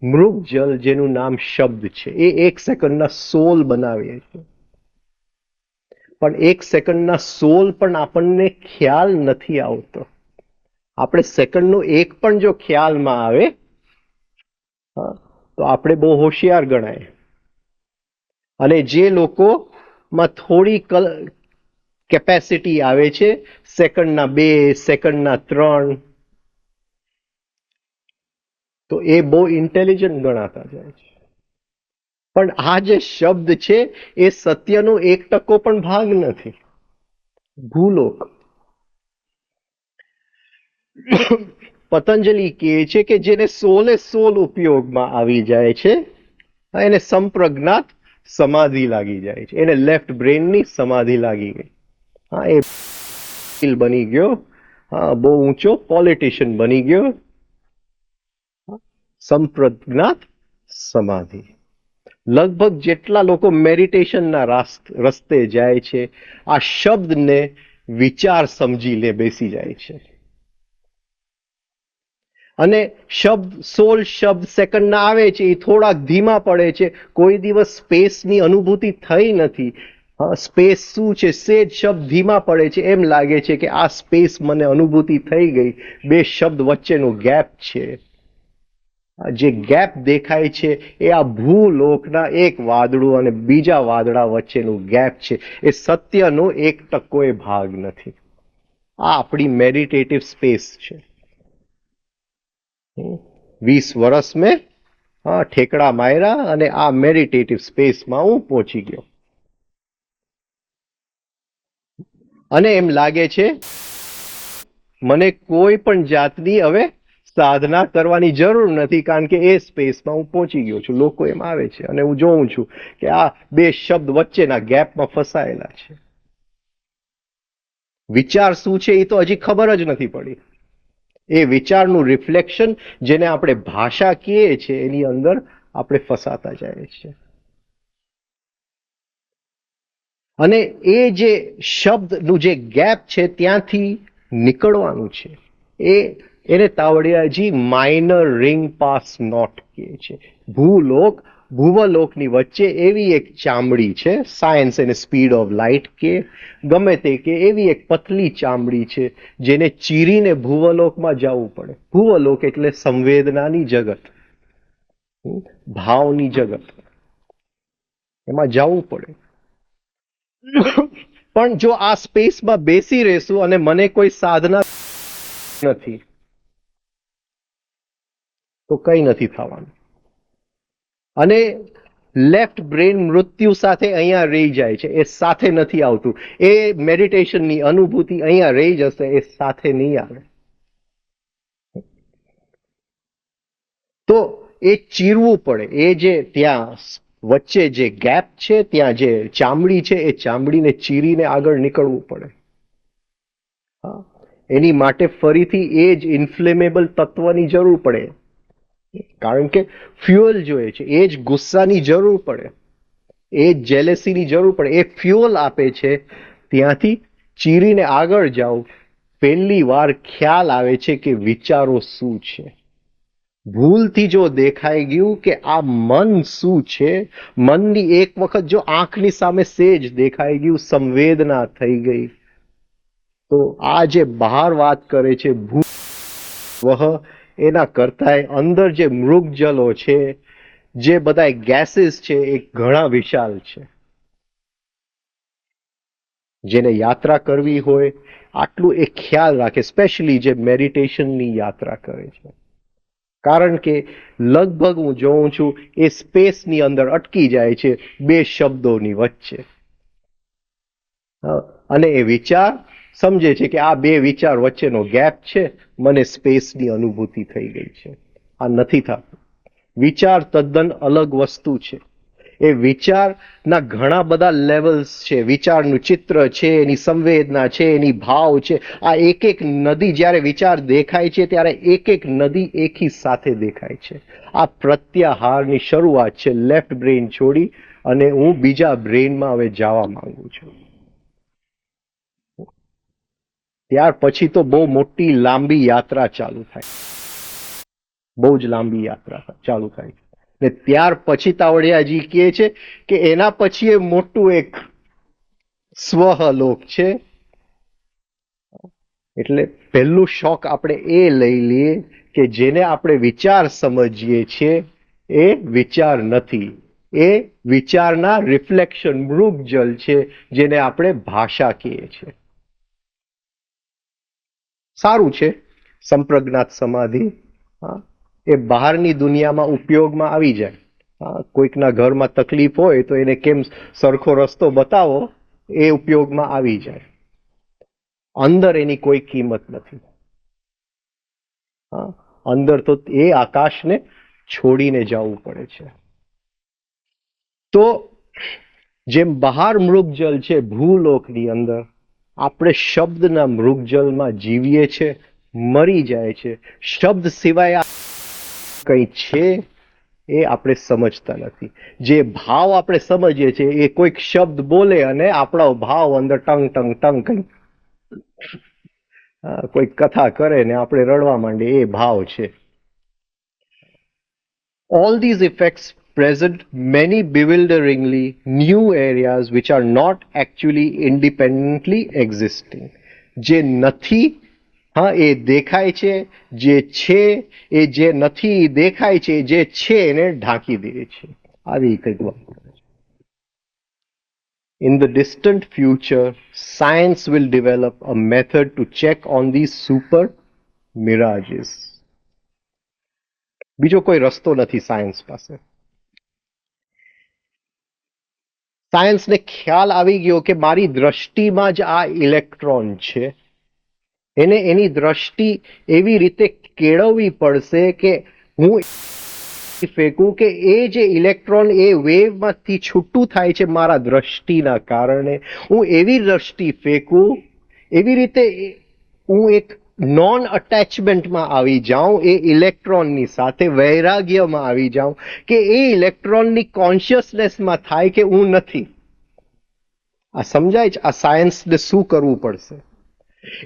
મૃગજલ, જેનું નામ શબ્દ છે. એ 1 સેકન્ડના 16 બનાવીએ છીએ. પણ 1 સેકન્ડના 16 પણ આપણને ખ્યાલ નથી આવતો. આપણે સેકન્ડનો એક પણ જો ખ્યાલમાં આવે તો આપણે બહુ હોશિયાર ગણાય. અને જે લોકોમાં થોડી કેપેસિટી આવે છે, સેકન્ડના 2, સેકન્ડના 3, તો એ બહુ ઇન્ટેલિજન્ટ ગણાતા જાય છે. પણ આ જે શબ્દ છે એ સત્યનો 1% પણ ભાગ નથી, ભૂલોક. પતંજલિ કહે છે કે જેને 16 ઉપયોગમાં આવી જાય છે એને સંપ્રજ્ઞાત સમાધિ લાગી જાય છે, એને લેફ્ટ બ્રેનની સમાધિ લાગી ગઈ. હા, એ બની ગયો, હા, બહુ ઊંચો પોલિટિશિયન બની ગયો. સંપ્રજ્ઞાત સમાધિ. લગભગ જેટલા લોકો મેડિટેશનના રસ્તે જાય છે, આ શબ્દને વિચાર સમજી લે બેસી જાય છે. અને શબ્દ 16 શબ્દ સેકન્ડના આવે છે એ થોડાક ધીમા પડે છે. કોઈ દિવસ સ્પેસની અનુભૂતિ થઈ નથી. સ્પેસ શું છે? સેજ શબ્દ ધીમા પડે છે, એમ લાગે છે કે આ સ્પેસ મને અનુભૂતિ થઈ ગઈ. 2 શબ્દ વચ્ચેનો ગેપ છે. જે ગેપ દેખાય છે એ આ ભૂલોકના એક વાદળું અને બીજા વાદળા વચ્ચેનું ગેપ છે. એ સત્યનો 1% એ ભાગ નથી. આ આપણી મેડિટેટિવ સ્પેસ છે. 20 વર્ષ મેં ઠેકડા માર્યા અને આ મેડિટેટિવ સ્પેસમાં હું પહોંચી ગયો. અને એમ લાગે છે મને કોઈ પણ જાતની હવે સાધના કરવાની જરૂર નથી, કારણ કે એ સ્પેસમાં હું પહોંચી ગયો છું. લોકો એમ આવે છે અને હું જોઉં છું કે આ 2 શબ્દ વચ્ચેના ગેપમાં ફસાયેલા છે. વિચાર શું છે એ તો હજી ખબર જ નથી પડી. એ વિચારનું રિફ્લેક્શન, જેને આપણે ભાષા કહીએ છીએ, એની અંદર આપણે ફસાતા જાય છે. અને એ જે શબ્દનું જે ગેપ છે ત્યાંથી નીકળવાનું છે. એને તાવડિયાજી માઇનર રિંગ પાસ નોટ કહે છે. ભૂલોક, ભુવલોકની વચ્ચે એવી એક ચામડી છે, સાયન્સ એને સ્પીડ ઓફ લાઇટ કે ગમે તે કે, એવી એક પતલી ચામડી છે જેને ચીરીને ભુવલોકમાં જવું પડે. ભુવલોક એટલે સંવેદનાની જગત, ભાવની જગત, એમાં જવું પડે. પણ જો આ સ્પેસમાં બેસી રહેશું અને મને કોઈ સાધના નથી તો કંઈ નથી થવાનું. અને લેફ્ટ બ્રેન મૃત્યુ સાથે અહીંયા રહી જાય છે, એ સાથે નથી આવતું. એ મેડિટેશનની અનુભૂતિ અહીંયા રહી જશે, એ સાથે નહીં આવે. તો એ ચીરવું પડે. એ જે ત્યાં વચ્ચે જે ગેપ છે, ત્યાં જે ચામડી છે, એ ચામડીને ચીરીને આગળ નીકળવું પડે. હા, એની માટે ફરીથી એ જ ઇન્ફ્લેમેબલ તત્વની જરૂર પડે, કારણ કે ફ્યુઅલ જોઈએ છે. એ જ ગુસ્સાની જરૂર પડે, એ જ જેલેસીની જરૂર પડે. એ ફ્યુઅલ આપે છે. ત્યાંથી ચીરીને આગળ જાઓ, પહેલી વાર ખ્યાલ આવે છે કે વિચારો શું છે. ભૂલથી જો દેખાઈ ગયું કે આ મન શું છે, મનની એક વખત જો આંખની સામે સેજ દેખાઈ ગયું, સંવેદના થઈ ગઈ, તો આ જે બહાર વાત કરે છે વહ, એના કરતાંય અંદર જે મૃગજલો છે, જે બધા ગેસીસ છે, એ ઘણા વિશાલ છે. જેને યાત્રા કરવી હોય આટલું એ ખ્યાલ રાખે, સ્પેશિયલી જે મેડિટેશનની યાત્રા કરે છે. કારણ કે લગભગ હું જોઉં છું એ સ્પેસની અંદર અટકી જાય છે બે શબ્દોની વચ્ચે. અને એ વિચાર સમજે છે કે આ બે વિચાર વચ્ચેનો ગેપ છે, મને સ્પેસની અનુભૂતિ થઈ ગઈ છે. આ નથી થતું. વિચાર તદ્દન અલગ વસ્તુ છે. એ વિચારના ઘણા બધા લેવલ્સ છે. વિચારનું ચિત્ર છે, એની સંવેદના છે, એની ભાવ છે. આ એક એક નદી જ્યારે વિચાર દેખાય છે ત્યારે એક એક નદી એકી સાથે દેખાય છે. આ પ્રત્યાહારની શરૂઆત છે, લેફ્ટ બ્રેન છોડી અને હું બીજા બ્રેનમાં હવે જવા માંગુ છું. ત્યાર પછી તો બહુ મોટી લાંબી યાત્રા ચાલુ થાય, બહુ જ લાંબી યાત્રા ચાલુ થાય. ને ત્યાર પછી તાવડિયાજી કહે છે કે એના પછી એ મોટું એક સ્વલોક છે. એટલે પહેલું શોક આપણે એ લઈ લઈએ કે જેને આપણે વિચાર સમજીએ છીએ એ વિચાર નથી, એ વિચારના રિફ્લેક્શન, મૃગજલ છે, જેને આપણે ભાષા કહીએ છીએ. સારું છે સંપ્રજ્ઞાત સમાધિ, હા, એ બહારની દુનિયામાં ઉપયોગમાં આવી જાય. કોઈકના ઘરમાં તકલીફ હોય તો એને કેમ સરખો રસ્તો બતાવો, એ ઉપયોગમાં આવી જાય. અંદર એની કોઈ કિંમત નથી. અંદર તો એ આકાશને છોડીને જવું પડે છે. તો જેમ બહાર મૃગજલ છે ભૂલોકની અંદર, આપણે શબ્દના મૃગજલમાં જીવીએ છીએ, મરી જાય છે. શબ્દ સિવાય કંઈ છે એ આપણે સમજતા નથી. જે ભાવ આપણે સમજીએ છીએ એ કોઈક શબ્દ બોલે અને આપણો ભાવ અંદર ટંગ ટંગ ટંગ કંઈક કોઈ કથા કરે ને આપણે રડવા માંડીએ, એ ભાવ છે. All these effects present many bewilderingly new areas which are not actually independently existing. જે નથી, હા, એ દેખાય છે, જે છે એ જે નથી દેખાય છે, જે છે એને ઢાંકી દે છે. આવી કંઈક વાત. In the distant future, science will develop a method to check on these super mirages. બીજો કોઈ રસ્તો નથી સાયન્સ પાસે. સાયન્સને ખ્યાલ આવી ગયો કે મારી દ્રષ્ટિમાં જ આ ઇલેક્ટ્રોન છે. એને એની દ્રષ્ટિ એવી રીતે કેળવવી પડશે કે હું ફેંકું કે એ જે ઇલેક્ટ્રોન એ વેવમાંથી છૂટું થાય છે મારા દ્રષ્ટિના કારણે, હું એવી દ્રષ્ટિ ફેંકું, એવી રીતે હું એક નોન અટેચમેન્ટમાં આવી જાઉં એ ઇલેક્ટ્રોનની સાથે, વૈરાગ્યમાં આવી જાઉં કે એ ઇલેક્ટ્રોનની કોન્શિયસનેસમાં થાય કે હું નથી. આ સમજાય છે? આ સાયન્સને શું કરવું પડશે?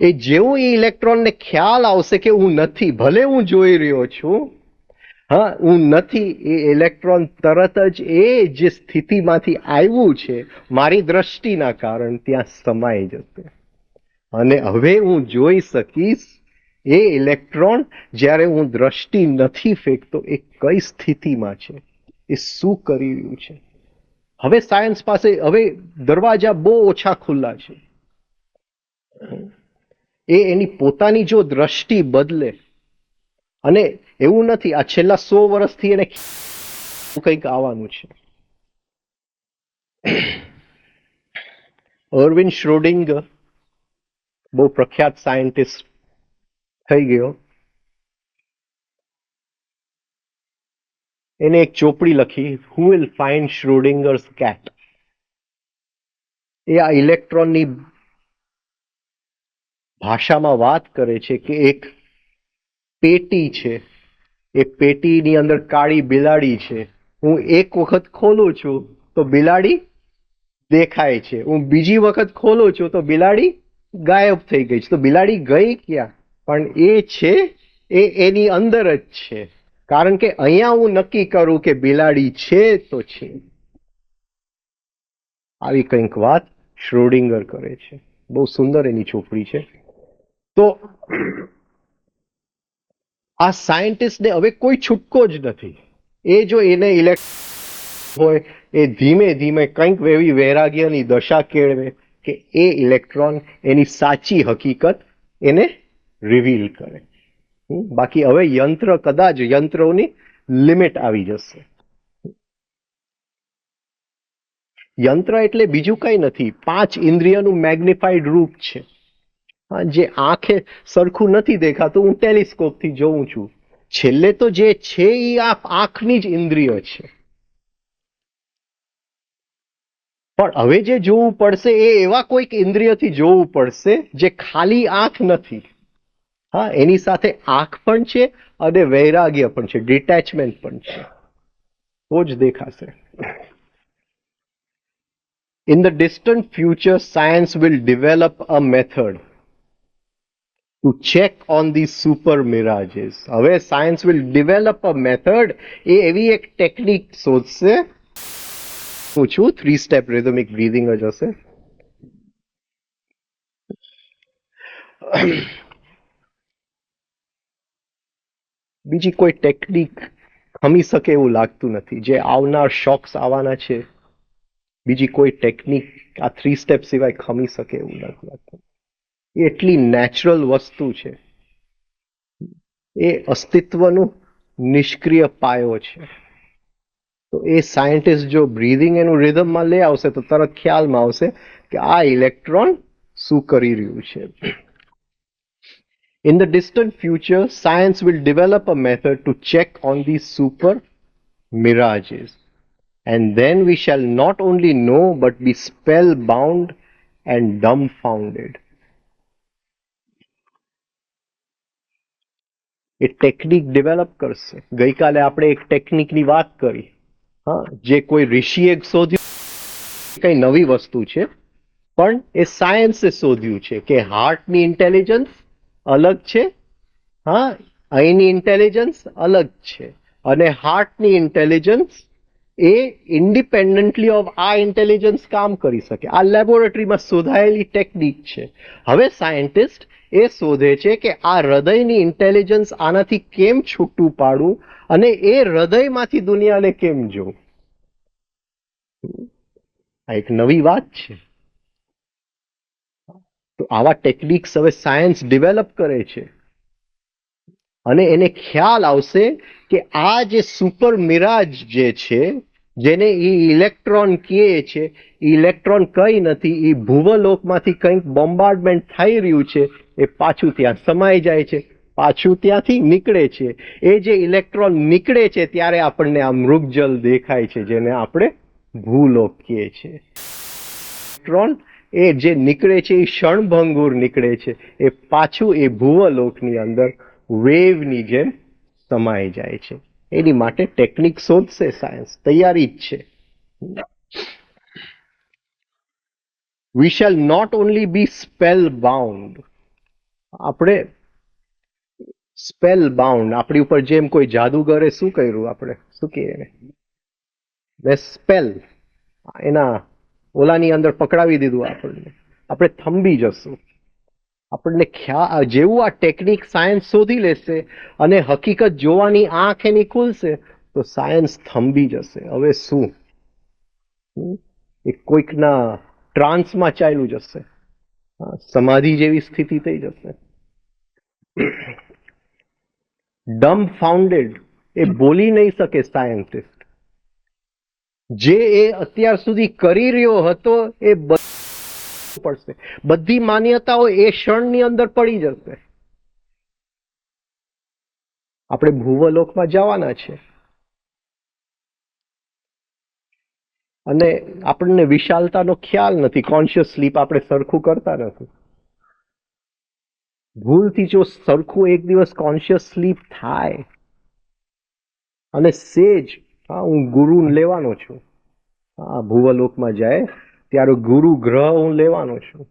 એ જેવું એ ઇલેક્ટ્રોનને ખ્યાલ આવશે કે હું નથી, ભલે હું જોઈ રહ્યો છું, હા, હું નથી, એ ઇલેક્ટ્રોન તરત જ એ જે સ્થિતિમાંથી આવ્યું છે મારી દ્રષ્ટિના કારણ ત્યાં સમાઈ જશે. અને હવે હું જોઈ શકીશ એ ઇલેક્ટ્રોન જ્યારે હું દ્રષ્ટિ નથી ફેંકતો એ કઈ સ્થિતિમાં છે, એ શું કરી રહ્યું છે. હવે સાયન્સ પાસે હવે દરવાજા બહુ ઓછા ખુલ્લા છે. એ એની પોતાની જો દ્રષ્ટિ બદલે, અને એવું નથી આ છેલ્લા 100 વર્ષથી એને કંઈક આવવાનું છે. અરવિંદ શ્રોડિંગર બહુ પ્રખ્યાત સાયન્ટિસ્ટ થઈ ગયો. એને એક ચોપડી લખી, હુ વિલ ફાઇન્ડ શ્રોડિંગર્સ કેટ. એ આ ઇલેક્ટ્રોનની ભાષામાં વાત કરે છે કે એક પેટી છે, એ પેટીની અંદર કાળી બિલાડી છે. હું એક વખત ખોલું છું તો બિલાડી દેખાય છે, હું બીજી વખત ખોલું છું તો બિલાડી ગાયબ થઈ ગઈ છે. તો બિલાડી ગઈ ક્યાં? પણ એ છે એ એની અંદર જ છે, કારણ કે અહીંયા હું નક્કી કરું કે બિલાડી છે તો છે. આવી કંઈક વાત શ્રોડિંગર કરે છે. બહુ સુંદર એની ચોપડી છે. તો આ સાયન્ટિસ્ટને હવે કોઈ છૂટકો જ નથી. એ જો એને હોય એ ધીમે ધીમે કંઈક એવી વૈરાગ્યની દશા કેળવે કે એ ઇલેક્ટ્રોન એની સાચી હકીકત એને રિવીલ કરે. બાકી હવે યંત્ર, કદાચ યંત્રોની લિમિટ આવી જશે. યંત્ર એટલે બીજું કઈ નથી, 5 ઇન્દ્રિયનું મેગ્નિફાઈડ રૂપ છે. જે આંખે સરખું નથી દેખાતું, હું ટેલિસ્કોપથી જોઉં છું. છેલ્લે તો જે છે એ આ આંખની જ ઇન્દ્રિય છે. પણ હવે જે જોવું પડશે એ એવા કોઈક ઇન્દ્રિયથી જોવું પડશે જે ખાલી આંખ નથી. હા, એની સાથે આંખ પણ છે અને વૈરાગ્ય પણ છે, ડિટેચમેન્ટ પણ છે. તો જ દેખાશે. In the distant future, science will develop a method to check on these super mirages. હવે science will develop a method, એ એવી એક ટેકનિક શોધશે. હું છું 3 સ્ટેપ rhythmic breathing જ હશે. બીજી કોઈ ટેકનિક ખમી શકે એવું લાગતું નથી. જે આવનાર શોક્સ આવવાના છે, બીજી કોઈ ટેકનિક આ 3 સ્ટેપ સિવાય ખમી શકે એવું નથી લાગતું. એ એટલી નેચરલ વસ્તુ છે, એ અસ્તિત્વનું નિષ્ક્રિય પાયો છે. તો એ સાયન્ટિસ્ટ જો બ્રીધિંગ એનું રિધમમાં લઈ આવશે તો તરત ખ્યાલમાં આવશે કે આ ઇલેક્ટ્રોન શું કરી રહ્યું છે. In the distant future, science will develop a method to check on these super mirages. And then we shall not only know but be spellbound and dumbfounded. A technique develop કરશે. ગઈકાલે આપણે એક ટેકનિકની વાત કરી, હા, જે કોઈ ઋષિએ શોધ્યું, કઈ નવી વસ્તુ છે, પણ એ સાયન્સે શોધ્યું છે કે હાર્ટની ઇન્ટેલિજન્સ અલગ છે, હા, અહીંની ઇન્ટેલિજન્સ અલગ છે, અને હાર્ટની ઇન્ટેલિજન્સ એ ઇન્ડિપેન્ડન્ટલી ઓફ આ ઇન્ટેલિજન્સ કામ કરી શકે. આ લેબોરેટરીમાં શોધાયેલી ટેકનિક છે. હવે સાયન્ટિસ્ટ એ શોધે છે કે આ હૃદયની ઇન્ટેલિજન્સ આનાથી કેમ છૂટું પાડવું અને એ હૃદયમાંથી દુનિયાને કેમ જોવું. આ એક નવી વાત છે. તો આવા ટેકનિક્સ હવે સાયન્સ ડેવલપ કરે છે અને એને ખ્યાલ આવશે કે આ જે સુપર મિરાજ જે છે, જેને એ ઇલેક્ટ્રોન કહે છે, ઇલેક્ટ્રોન કઈ નથી, એ ભૂવલોકમાંથી કંઈક બોમ્બાર્ડમેન્ટ થઈ રહ્યું છે, એ પાછું ત્યાં સમાઈ જાય છે, પાછું ત્યાંથી નીકળે છે. એ જે ઇલેક્ટ્રોન નીકળે છે ત્યારે આપણને આ મૃગજલ દેખાય છે, જેને આપણે ભૂલોક કહીએ છીએ. ઇલેક્ટ્રોન એ જે નીકળે છે એ ક્ષણભંગુર નીકળે છે, એ પાછું એ ભૂવલોકની અંદર વેવની જેમ સમાઈ જાય છે. એની માટે ટેકનિક શોધશે સાયન્સ, તૈયારી જ છે. We shall not only be spellbound, આપણે સ્પેલ બાઉન્ડ, આપણી ઉપર જેમ કોઈ જાદુગરે શું કર્યું, આપણે શું કહીએ, સ્પેલ એના ઓલાની અંદર પકડાવી દીધું આપણને, આપણે થંભી જશું. આપણને ખ્યાલ, જેવું આ ટેકનિક સાયન્સ શોધી લેશે અને હકીકત જોવાની આંખ એની ખુલશે તો સાયન્સ થંભી જશે. હવે શું, એ કોઈકના ટ્રાન્સમાં ચાલ્યું જશે, સમાધિ જેવી સ્થિતિ થઈ જશે. ડમ્બફાઉન્ડેડ, એ બોલી નહીં શકે સાયન્ટિસ્ટ. જે એ અત્યાર સુધી કરી રહ્યો હતો એ પડશે. બધી માન્યતાઓ એ ક્ષણની અંદર પડી જશે. આપણે ભૂવલોકમાં જવાના છે અને આપણને વિશાલતાનો ખ્યાલ નથી. કોન્શિયસ સ્લીપ આપણે સરખું કરતા નથી. ભૂલથી જો સરખું એક દિવસ કોન્શિયસ સ્લીપ થાય અને સેજ હું ગુરુ લેવાનો છું, ભૂવલોકમાં જાય ત્યારે ગુરુ ગ્રહ હું લેવાનો છું.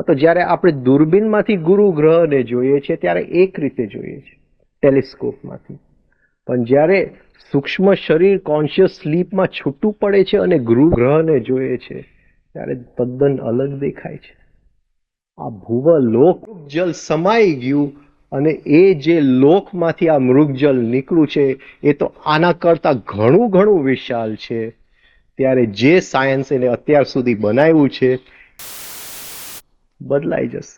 તો જ્યારે આપણે દૂરબીનમાંથી ગુરુ ગ્રહને જોઈએ છીએ ત્યારે એક રીતે જોઈએ છે ટેલિસ્કોપમાંથી, પણ જ્યારે સૂક્ષ્મ શરીર કોન્શિયસ સ્લીપમાં છૂટું પડે છે અને ગુરુ ગ્રહને જોઈએ છે ત્યારે તદ્દન અલગ દેખાય છે. આ ભૂવલોક જલ સમાઈ ગયું અને એ જે લોકમાંથી આ મૃગજલ નીકળ્યું છે એ તો આના કરતા ઘણું ઘણું વિશાળ છે. ત્યારે જે સાયન્સ એને અત્યાર સુધી બનાવ્યું છે બદલાઈ જશે.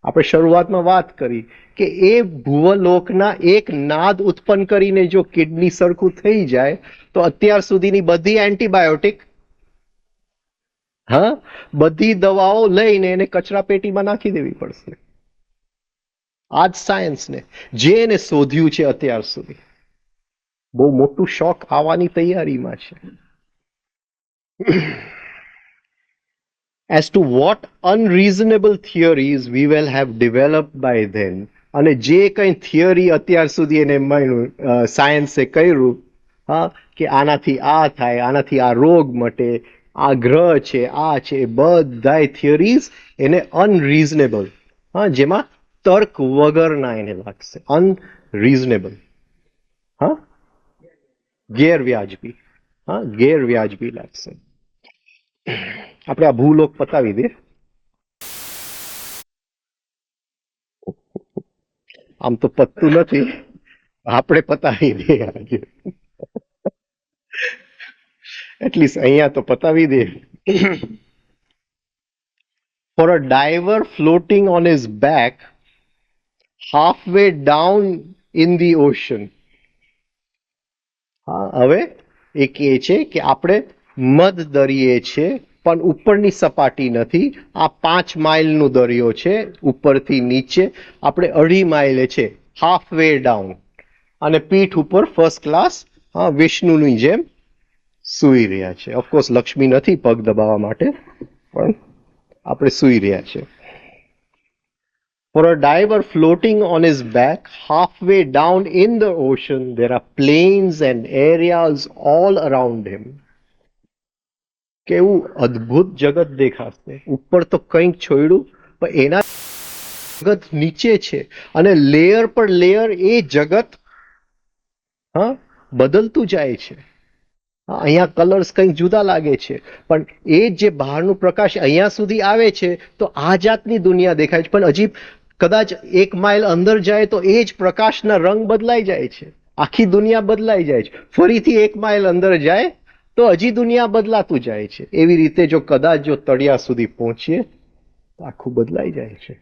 આપણે શરૂઆતમાં વાત કરી કે એ ભૂવલોકના એક નાદ ઉત્પન્ન કરીને જો કિડની સરખું થઈ જાય તો અત્યાર સુધીની બધી એન્ટીબાયોટિક, બધી દવાઓ લઈને એને કચરા પેટીમાં નાખી દેવી પડશે. આ જ સાયન્સને જે એને શોધ્યું છે અત્યાર સુધી, બહુ મોટું શોક આવવાની તૈયારીમાં છે. As to what unreasonable theories we will have developed by then, અને જે કંઈ થિયરી અત્યાર સુધી એને સાયન્સે કર્યું કે આનાથી આ થાય, આનાથી આ રોગ મટે, આ ગ્રહ છે, આ છે, બધાય થિયરીઝ એને અનરીઝનેબલ, જેમાં તર્ક વગરના એને લાગશે. અનરીઝનેબલ, ગેરવ્યાજબી, ગેરવ્યાજબી લાગશે. આપણે આ ભૂલોક પતાવી દે. આમ તો પતતું નથી, આપણે પતાવી દે આજે. એટલીસ્ટ અહીંયા તો પતાવી દે. For a diver floating on his back halfway down in the ocean. હવે એ કહે છે કે આપણે મધ દરિયે છે પણ ઉપરની સપાટી નથી. આ 5 માઇલનો દરિયો છે, ઉપરથી નીચે આપણે 2.5 માઇલે છે, હાફ વે ડાઉન, અને પીઠ ઉપર ફર્સ્ટ ક્લાસ વિષ્ણુની જેમ સૂઈ રહ્યા છે. ઓફકોર્સ લક્ષ્મી નથી પગ દબાવવા માટે, પણ આપણે સૂઈ રહ્યા છે. For a diver floating on his back halfway down in the ocean, there are plains and areas all around him. કેવું અદ્ભુત જગત દેખાશે. ઉપર તો કંઈક છોડ્યું પણ એના જગત નીચે છે અને લેયર પર લેયર એ જગત બદલતું જાય છે. અહીંયા કલર્સ કંઈક જુદા લાગે છે પણ એ જે બહારનું પ્રકાશ અહીંયા સુધી આવે છે તો આ જાતની દુનિયા દેખાય છે. પણ હજી કદાચ 1 માઇલ અંદર જાય તો એ જ પ્રકાશના રંગ બદલાઈ જાય છે, આખી દુનિયા બદલાઈ જાય છે. ફરીથી 1 માઇલ અંદર જાય તો હજી દુનિયા બદલાતું જાય છે. એવી રીતે જો કદાચ જો તળિયા સુધી પહોંચીએ તો આખું બદલાઈ જાય છે.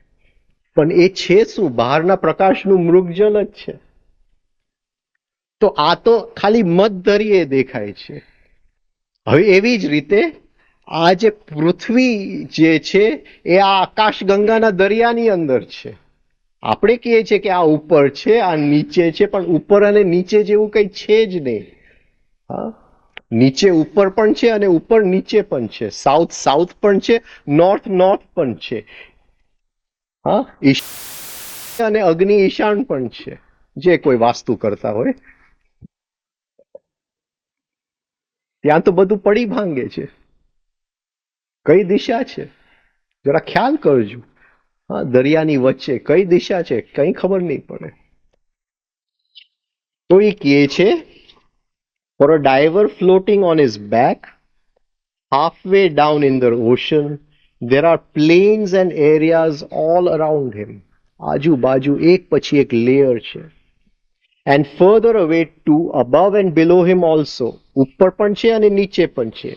પણ એ છે શું? બહારના પ્રકાશનું મૃગજલ જ છે. તો આ તો ખાલી મધદરિયે દેખાય છે. હવે એવી જ રીતે આ જે પૃથ્વી જે છે એ આ આકાશગંગાના દરિયાની અંદર છે. આપણે કહીએ છીએ કે આ ઉપર છે, આ નીચે છે, પણ ઉપર અને નીચે જેવું કંઈ છે જ નહીં. નીચે ઉપર પણ છે અને ઉપર નીચે પણ છે, સાઉથ સાઉથ પણ છે, નોર્થ નોર્થ પણ છે, ઈશાન અને અગ્નિ ઈશાન પણ છે. જે કોઈ વાસ્તુ કરતા હોય ત્યાં તો બધું પડી ભાંગે છે. કઈ દિશા છે જરા ખ્યાલ કરજો. દરિયાની વચ્ચે કઈ દિશા છે કઈ ખબર નહીં પડે. તો એ કહે છે for a diver floating on his back halfway down in the ocean, there are plains and areas all around him. આજુબાજુ એક પછી એક લેયર છે. And further away too, above and below him also. ઉપર પણ છે અને નીચે પણ છે.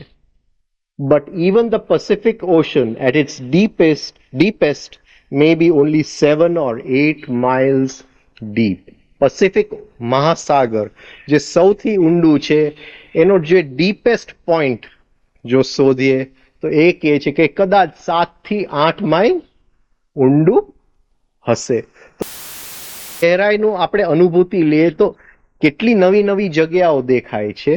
But even the Pacific Ocean at its deepest may be only 7 or 8 miles deep. Pacific મહાસાગર જે સૌથી ઊંડું છે એનો જે ડીપેસ્ટ પોઈન્ટ જો શોધીએ તો એ કહે છે કે કદાચ 7 થી 8 માઇલ ઊંડું હશે. ગહેરાઈનું આપણે અનુભૂતિ લઈએ તો કેટલી નવી નવી જગ્યાઓ દેખાય છે.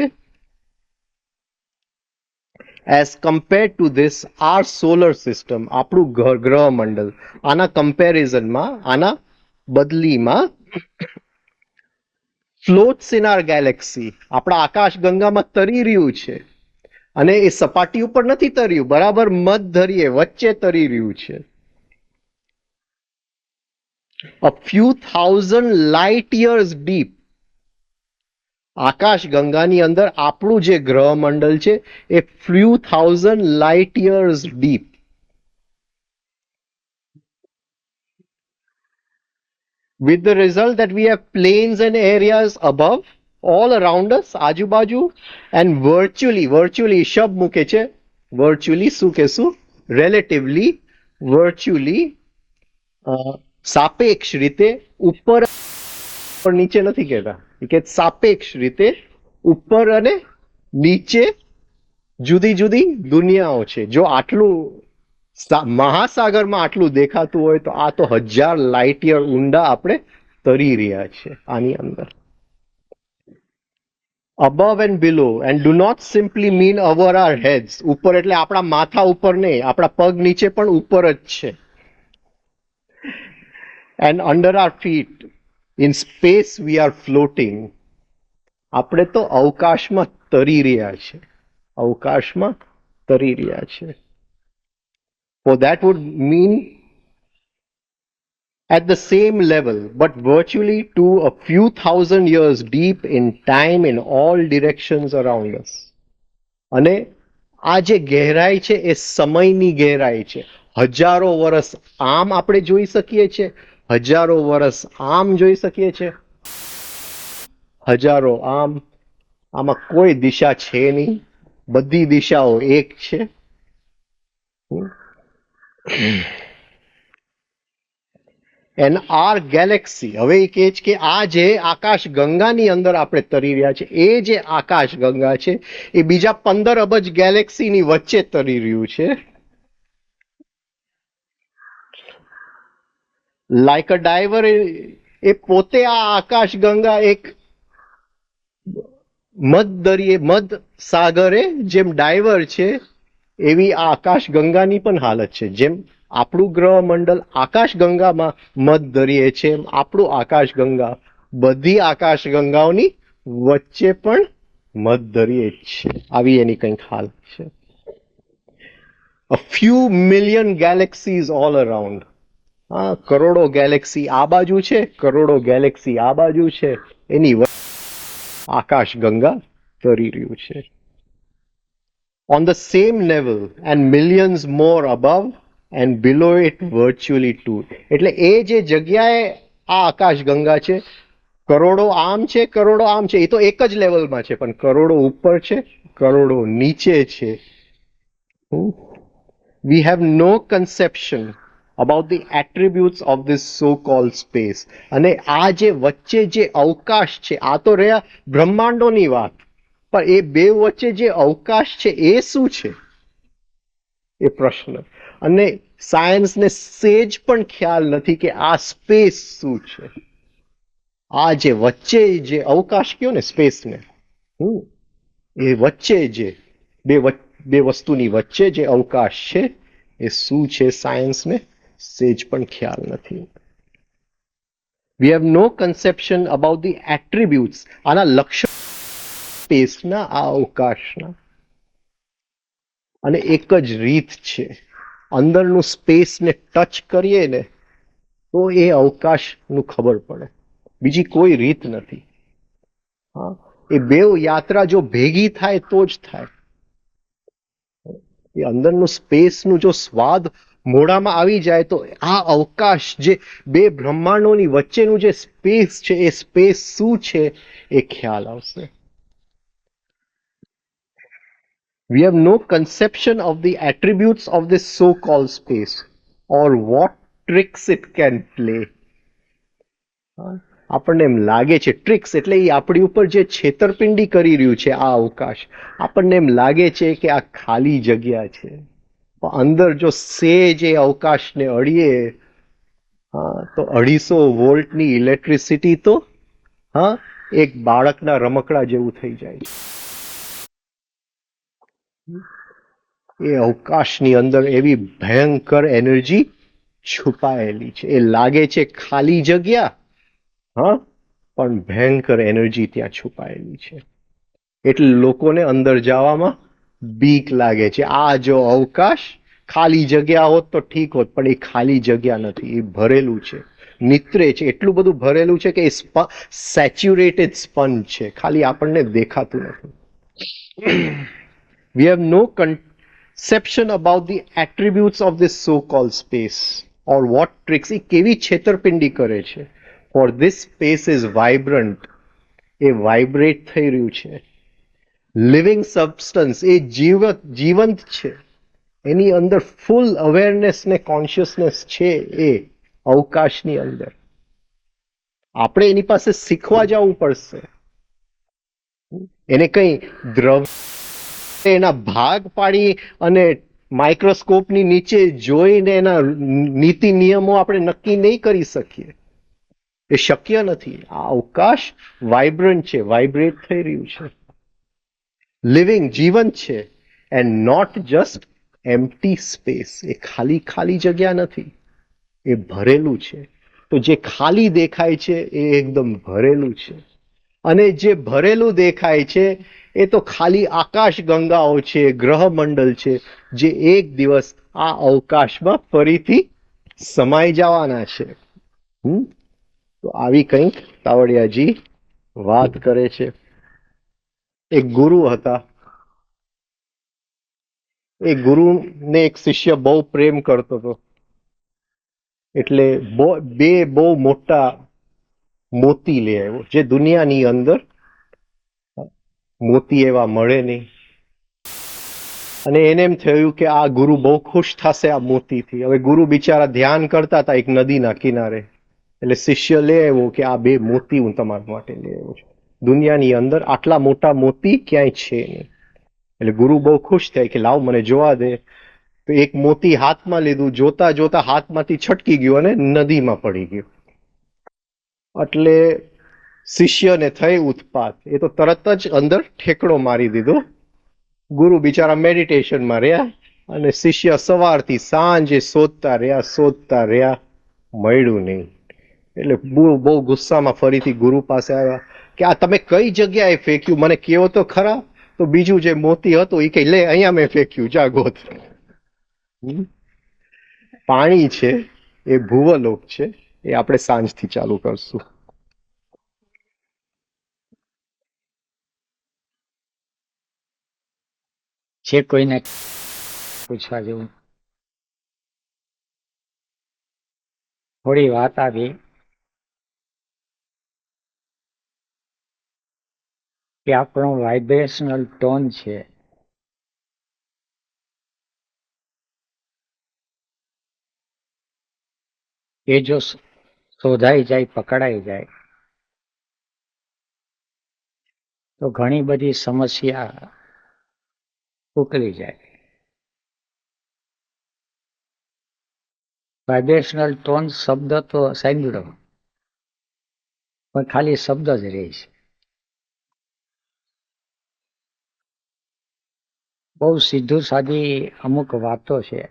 As compared to this our solar system, આપણું ગ્રહ મંડળ, આના કમ્પેરિઝનમાં, આના બદલીમાં ફ્લોટ્સ ઇન આર ગેલેક્સી, આપણા આકાશ ગંગામાં તરી રહ્યું છે. અને એ સપાટી ઉપર નથી તર્યું, બરાબર મધ્યધરીએ વચ્ચે તરી રહ્યું છે. a few thousand light years deep. આકાશ ગંગાની અંદર આપણું જે ગ્રહ મંડળ છે એ few thousand light years deep. with the result that we have plains and areas above all around us, આજુબાજુ, and virtually શબ્દ મૂકે છે, virtually શું કહેશું, virtually સાપેક્ષ રીતે ઉપર નીચે નથી કહેતા, કે સાપેક્ષ રીતે ઉપર અને નીચે જુદી જુદી દુનિયાઓ છે. જો આટલું મહાસાગરમાં આટલું દેખાતું હોય તો આ તો 1000 લાઇટ યર ઊંડા આપણે તરી રહ્યા છે આની અંદર. above and below, and do not simply mean over our heads. ઉપર એટલે આપણા માથા ઉપર નહીં, આપણા પગ નીચે પણ ઉપર જ છે. and under our feet, in space we are floating. આપણે તો અવકાશમાં તરી રહ્યા છે, અવકાશમાં તરી રહ્યા છે. For that would mean at the same level, but virtually to a few thousand years deep in time in all directions around us. અને આ જે ગહેરાઈ છે એ સમયની ગહેરાઈ છે. હજારો વર્ષ આમ આપણે જોઈ શકીએ છીએ, હજારો વર્ષ આમ જોઈ શકીએ છીએ, હજારો આમ. આમાં કોઈ દિશા છે નહીં, બધી દિશાઓ એક છે. એન્ડ આર ગેલેક્સી, હવે એ કહે છે કે આ જે આકાશ ગંગાની અંદર આપણે તરી રહ્યા છે એ જે આકાશ ગંગા છે એ બીજા 15 અબજ ગેલેક્સીની વચ્ચે તરી રહ્યું છે. લાઈક અ ડાઈવર, એ પોતે આ આકાશ ગંગા એક મધ સાગરે જેમ ડાઈવર છે એવી આ આકાશ ગંગાની પણ હાલત છે. જેમ આપણું ગ્રહ મંડળ આકાશ ગંગામાં મધ્યધરીએ છે એમ આપણું આકાશ ગંગા બધી આકાશ ગંગાઓની વચ્ચે પણ મધ્યધરીએ જ છે. આવી એની કંઈક હાલત છે. a few million galaxies all around. હા, કરોડો ગેલેક્સી આ બાજુ છે, કરોડો ગેલેક્સી આ બાજુ છે, એની આકાશ ગંગા તરી રહ્યું છે. on the same level and millions more above and below it virtually too. એટલે એ જે જગ્યાએ આ આકાશ ગંગા છે, કરોડો આમ છે, કરોડો આમ છે, એ તો એક જ લેવલમાં છે, પણ કરોડો ઉપર છે, કરોડો નીચે છે. we have no conception about the attributes of this so called space. અને આ જે વચ્ચે જે અવકાશ છે, આ તો રહ્યા બ્રહ્માંડોની વાત, પણ એ બે વચ્ચે જે અવકાશ છે એ શું છે એ પ્રશ્ન. અને સાયન્સને સેજ પણ ખ્યાલ નથી કે આ સ્પેસ શું છે. આ જે વચ્ચે જે અવકાશ કયો ને સ્પેસને, એ વચ્ચે જે બે વસ્તુની વચ્ચે જે અવકાશ છે એ શું છે, સાયન્સને સેજ પણ ખ્યાલ નથી. we have no conception about the attributes, આના લક્ષણ સ્પેસના, આ અવકાશના. અને એક જ રીત છે, અંદરનું સ્પેસને ટચ કરીએ ને તો એ અવકાશનું ખબર પડે, બીજી કોઈ રીત નથી. હા, એ બેવ યાત્રા જો ભેગી થાય તો જ થાય. એ અંદરનું સ્પેસનું જો સ્વાદ મોઢામાં આવી જાય તો આ અવકાશ જે બે બ્રહ્માંડોની વચ્ચેનું જે સ્પેસ છે એ સ્પેસ શું છે એ ખ્યાલ આવશે. we have no conception of the attributes of this so called space or what tricks it can play. આપણને એમ લાગે છે, ટ્રિક્સ એટલે એ આપણી ઉપર જે છેતરપિંડી કરી રહ્યું છે આ અવકાશ, આપણને એમ લાગે છે કે આ ખાલી જગ્યા છે, અંદર જો સેજ એ અવકાશને અડીએ, હા, તો 250 વોલ્ટની ઇલેક્ટ્રિસિટી તો હા એક બાળકના રમકડા જેવું થઈ જાય છે. એ અવકાશની અંદર એવી ભયંકર એનર્જી છુપાયેલી છે. એ લાગે છે ખાલી જગ્યા, હા, પણ ભયંકર એનર્જી ત્યાં છુપાયેલી છે. એટલે લોકોને અંદર જવામાં બીક લાગે છે. આ જો અવકાશ ખાલી જગ્યા હોત તો ઠીક હોત, પણ એ ખાલી જગ્યા નથી, એ ભરેલું છે, નિત્રે છે, એટલું બધું ભરેલું છે કે એ સેચ્યુરેટેડ સ્પંજ છે, ખાલી આપણને દેખાતું નથી. We have no conception about the attributes of this so-called space or what tricks. એ કેવી છેતરપિંડી કરે છે. For this space is vibrant. A vibrate થઈ રહ્યું છે. લિવિંગ સબસ્ટન્સ, એ જીવંત છે. એની અંદર ફૂલ અવેરનેસ ને કોન્શિયસનેસ છે એ અવકાશની અંદર. આપણે એની પાસે શીખવા જવું પડશે. એને કઈ દ્રવ એના ભાગ પાડી અને માઇક્રોસ્કોપની નીચે જોઈને એના નીતિ નિયમો આપણે નક્કી નહીં કરી શકીએ. એ શક્ય નથી. આ અવકાશ વાઇબ્રન્ટ છે, વાઇબ્રેટ થઈ રહ્યું છે, લિવિંગ જીવંત છે, and not just empty space. એ ખાલી જગ્યા નથી, એ ભરેલું છે. તો જે ખાલી દેખાય છે એ એકદમ ભરેલું છે, અને જે ભરેલું દેખાય છે એ તો ખાલી આકાશ ગંગાઓ છે, ગ્રહ મંડળ છે, જે એક દિવસ આ અવકાશમાં ફરીથી સમાઈ જવાના છે. તો આવી કંઈક તાવડિયાજી વાત કરે છે. એક ગુરુ હતા. એ ગુરુને એક શિષ્ય બહુ પ્રેમ કરતો હતો. એટલે બે બહુ મોટા મોતી લઈ આવ્યો, જે દુનિયાની અંદર મોતી એવા મળે નહીં. અને એને એમ થયું કે આ ગુરુ બહુ ખુશ થશે આ મોતીથી. હવે ગુરુ બિચારા ધ્યાન કરતા હતા એક નદીના કિનારે. એટલે શિષ્ય લઈ આવ્યો કે આ બે મોતી હું તમારા માટે લઈ આવ્યો છું. દુનિયાની અંદર આટલા મોટા મોતી ક્યાંય છે નહીં. એટલે ગુરુ બહુ ખુશ થાય કે લાવ મને જોવા દે. તો એક મોતી હાથમાં લીધું, જોતા જોતા હાથમાંથી છટકી ગયું અને નદીમાં પડી ગયું. એટલે શિષ્યને થઈ ઉત્પાત. એ તો તરત જ અંદર ઠેકડો મારી દીધો. ગુરુ બિચારા મેડિટેશનમાં રહ્યા અને શિષ્ય સવારથી સાંજે શોધતા રહ્યા, મળ્યું નહીં. એટલે બહુ ગુસ્સામાં ફરીથી ગુરુ પાસે આવ્યા કે આ તમે કઈ જગ્યાએ ફેંક્યું, મને કહો તો ખરા. તો બીજું જે મોતી હતું એ કે લે અહીંયા મેં ફેંક્યું, જા ગોત. પાણી છે એ ભુવલોક છે, એ આપણે સાંજથી ચાલુ કરશું. છે કોઈને પૂછવા જેવું? થોડી વાત આવી કે આપણો વાઇબ્રેશનલ ટોન છે એ જો શોધાઈ જાય, પકડાઈ જાય તો ઘણી બધી સમસ્યા ઉકલી જાય. વાઇબ્રેશનલ ટોન શબ્દ તો સાંભળ્યો, પણ ખાલી શબ્દ જ રહે છે. બહુ સીધું સાદી અમુક વાતો છે.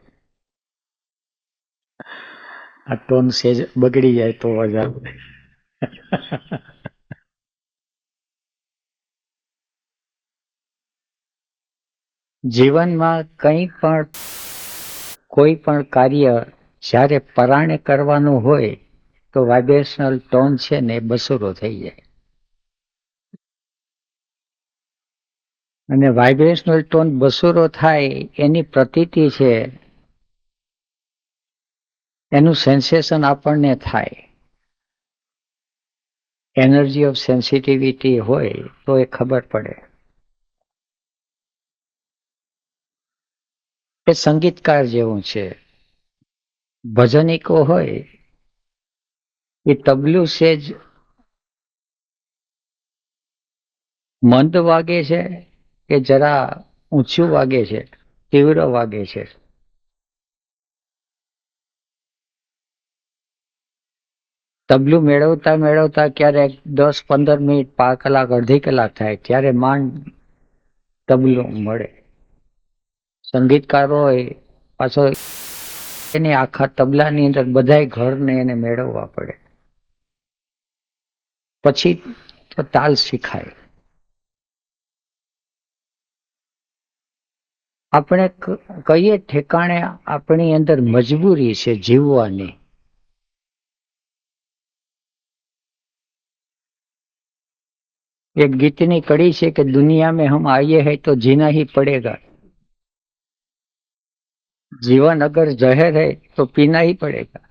આ ટોન સેજ બગડી જાય તો વધારે. જીવનમાં કોઈ પણ કાર્ય જ્યારે પરાણે કરવાનું હોય તો વાઇબ્રેશનલ ટોન છે ને એ બસુરો થઈ જાય. અને વાઇબ્રેશનલ ટોન બસુરો થાય એની પ્રતીતિ છે, એનું સેન્સેશન આપણને થાય. એનર્જી ઓફ સેન્સિટિવિટી હોય તો એ ખબર પડે. એ સંગીતકાર જેવું છે. ભજનિકો હોય એ તબલું સેજ મંદ વાગે છે કે જરા ઊંચું વાગે છે, તીવ્ર વાગે છે, તબલું મેળવતા મેળવતા ક્યારેક 10-15 મિનિટ, 5 કલાક, અડધી કલાક થાય ત્યારે માંડ તબલું મળે. સંગીતકારો હોય પાછો એને આખા તબલાની અંદર બધાય ઘરને એને મેળવવા પડે, પછી તો તાલ શીખાય. આપણે કઈએ ઠેકાણે આપણી અંદર મજબૂરી છે જીવવાની. એક ગીતની કડી છે કે દુનિયા में हम आए हैं तो जीना ही पड़ेगा, जीवन अगर जहर है तो पीना ही पड़ेगा.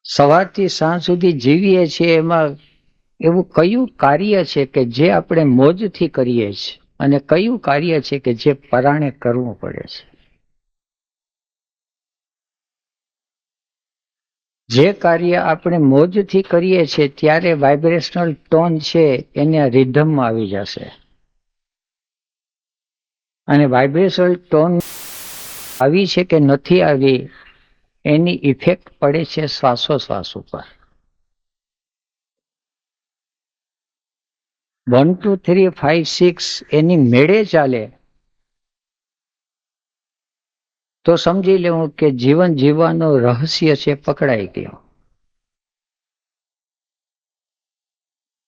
સવારથી સાંજ સુધી જીવીએ છીએ એમાં એવું કયું કાર્ય છે કે જે આપણે મોજથી કરીએ છીએ અને કયું કાર્ય છે કે જે પરાણે કરવું પડે છે? જે કાર્ય આપણે મોજથી કરીએ છીએ ત્યારે વાઇબ્રેશનલ ટોન છે એને રિધમમાં આવી જશે, અને વાઇબ્રેશનલ ટોન આવી છે કે નથી આવી એની ઇફેક્ટ પડે છે શ્વાસોશ્વાસ ઉપર. 1, 2, 3, 5, 6 એની મેળે ચાલે તો સમજી લેવું કે જીવન જીવવાનું રહસ્ય છે પકડાઈ ગયું.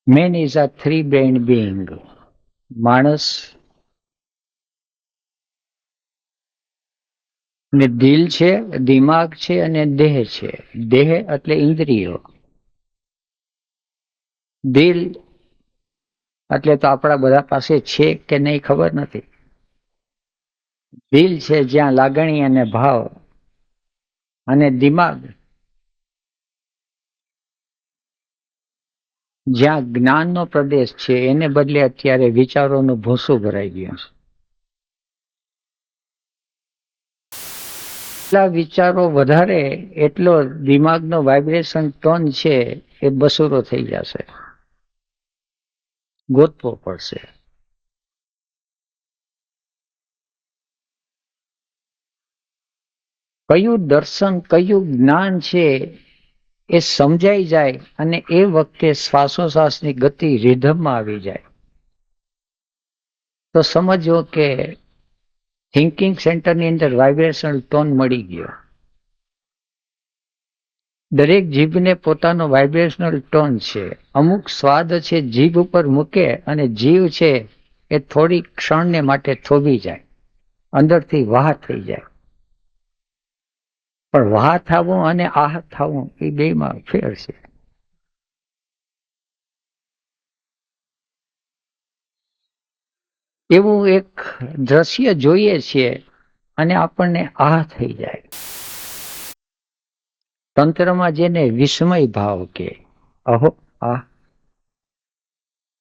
Main is a 3-brain being. માણસ ને દિલ છે, દિમાગ છે અને દેહ છે. દેહ એટલે ઇન્દ્રિયો. દિલ એટલે તો આપણા બધા પાસે છે કે નહીં ખબર નથી. દિલ છે જ્યાં લાગણી અને ભાવ, અને દિમાગ જ્યાં જ્ઞાનનો પ્રદેશ છે. એને બદલે અત્યારે વિચારોનું ભૂસું ભરાઈ ગયું છે. એટલા વિચારો વધારે એટલો દિમાગનો વાઇબ્રેશન ટોન છે એ બસુરો થઈ જશે, ગોતવો પડશે. કયું દર્શન, કયું જ્ઞાન છે એ સમજાઈ જાય અને એ વખતે શ્વાસોશ્વાસની ગતિ રિધમમાં આવી જાય તો સમજો કે થિંકિંગ સેન્ટરની અંદર વાઇબ્રેશનલ ટોન મળી ગયો. દરેક જીભને પોતાનો વાઇબ્રેશનલ ટોન છે. અમુક સ્વાદ છે જીભ ઉપર મૂકે અને જીવ છે એ થોડી ક્ષણને માટે થોભી જાય, અંદરથી વાહ થઈ જાય. પણ વાહ થવું અને આહ થવું એ બેમાં ફેર છે. એવું એક દ્રશ્ય જોઈએ છીએ અને આપણને આહ થઈ જાય. તંત્રમાં જેને વિસ્મય ભાવ કે અહો આહ,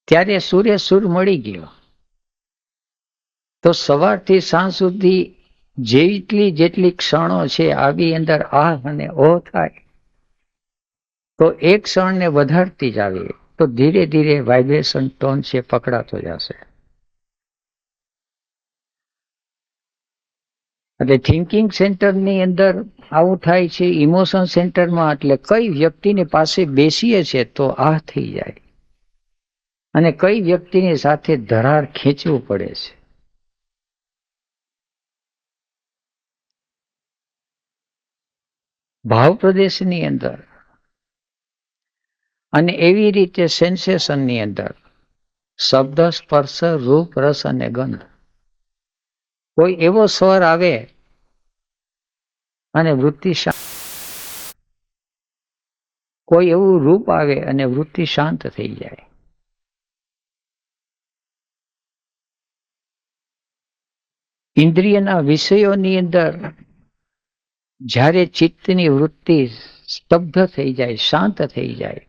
ત્યારે સૂર્ય સૂર મળી ગયો. તો સવારથી સાંજ સુધી જેટલી ક્ષણો છે આવી અંદર આહ અને ઓહ થાય તો એક ક્ષણને વધારતી જ આવી તો ધીરે ધીરે વાઇબ્રેશન ટોન છે પકડાતો જશે. એટલે થિંકિંગ સેન્ટરની અંદર આવું થાય છે. ઇમોશન સેન્ટરમાં એટલે કઈ વ્યક્તિની પાસે બેસીએ છે તો આહ થઈ જાય, અને કઈ વ્યક્તિની સાથે ધરાર ખેંચવું પડે છે. ભાવ પ્રદેશની અંદર અને એવી રીતે સેન્સેશનની અંદર શબ્દ, સ્પર્શ, રૂપ, રસ અને ગંધ. કોઈ એવો સ્વર આવે અને વૃત્તિ શાંત, કોઈ એવું રૂપ આવે અને વૃત્તિ શાંત થઈ જાય. ઇન્દ્રિયના વિષયોની અંદર જ્યારે ચિત્તની વૃત્તિ સ્તબ્ધ થઈ જાય, શાંત થઈ જાય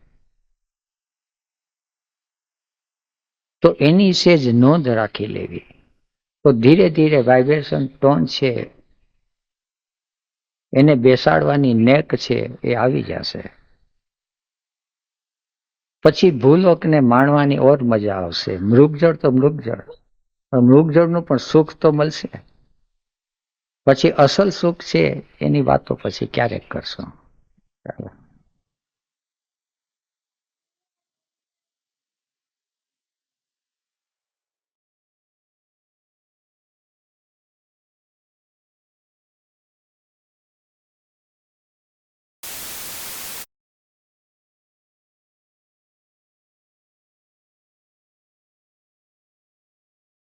તો એની સેજ નોંધ રાખી લેવી તો ધીરે ધીરે વાઇબ્રેશન ટોન છે એને બેસાડવાની નેક છે એ આવી જશે. પછી ભૂલોકને માણવાની ઓર મજા આવશે. મૃગજળ તો મૃગજળ, મૃગજળનું પણ સુખ તો મળશે. પછી અસલ સુખ છે એની વાતો પછી ક્યારેક કરશું. ચાલો.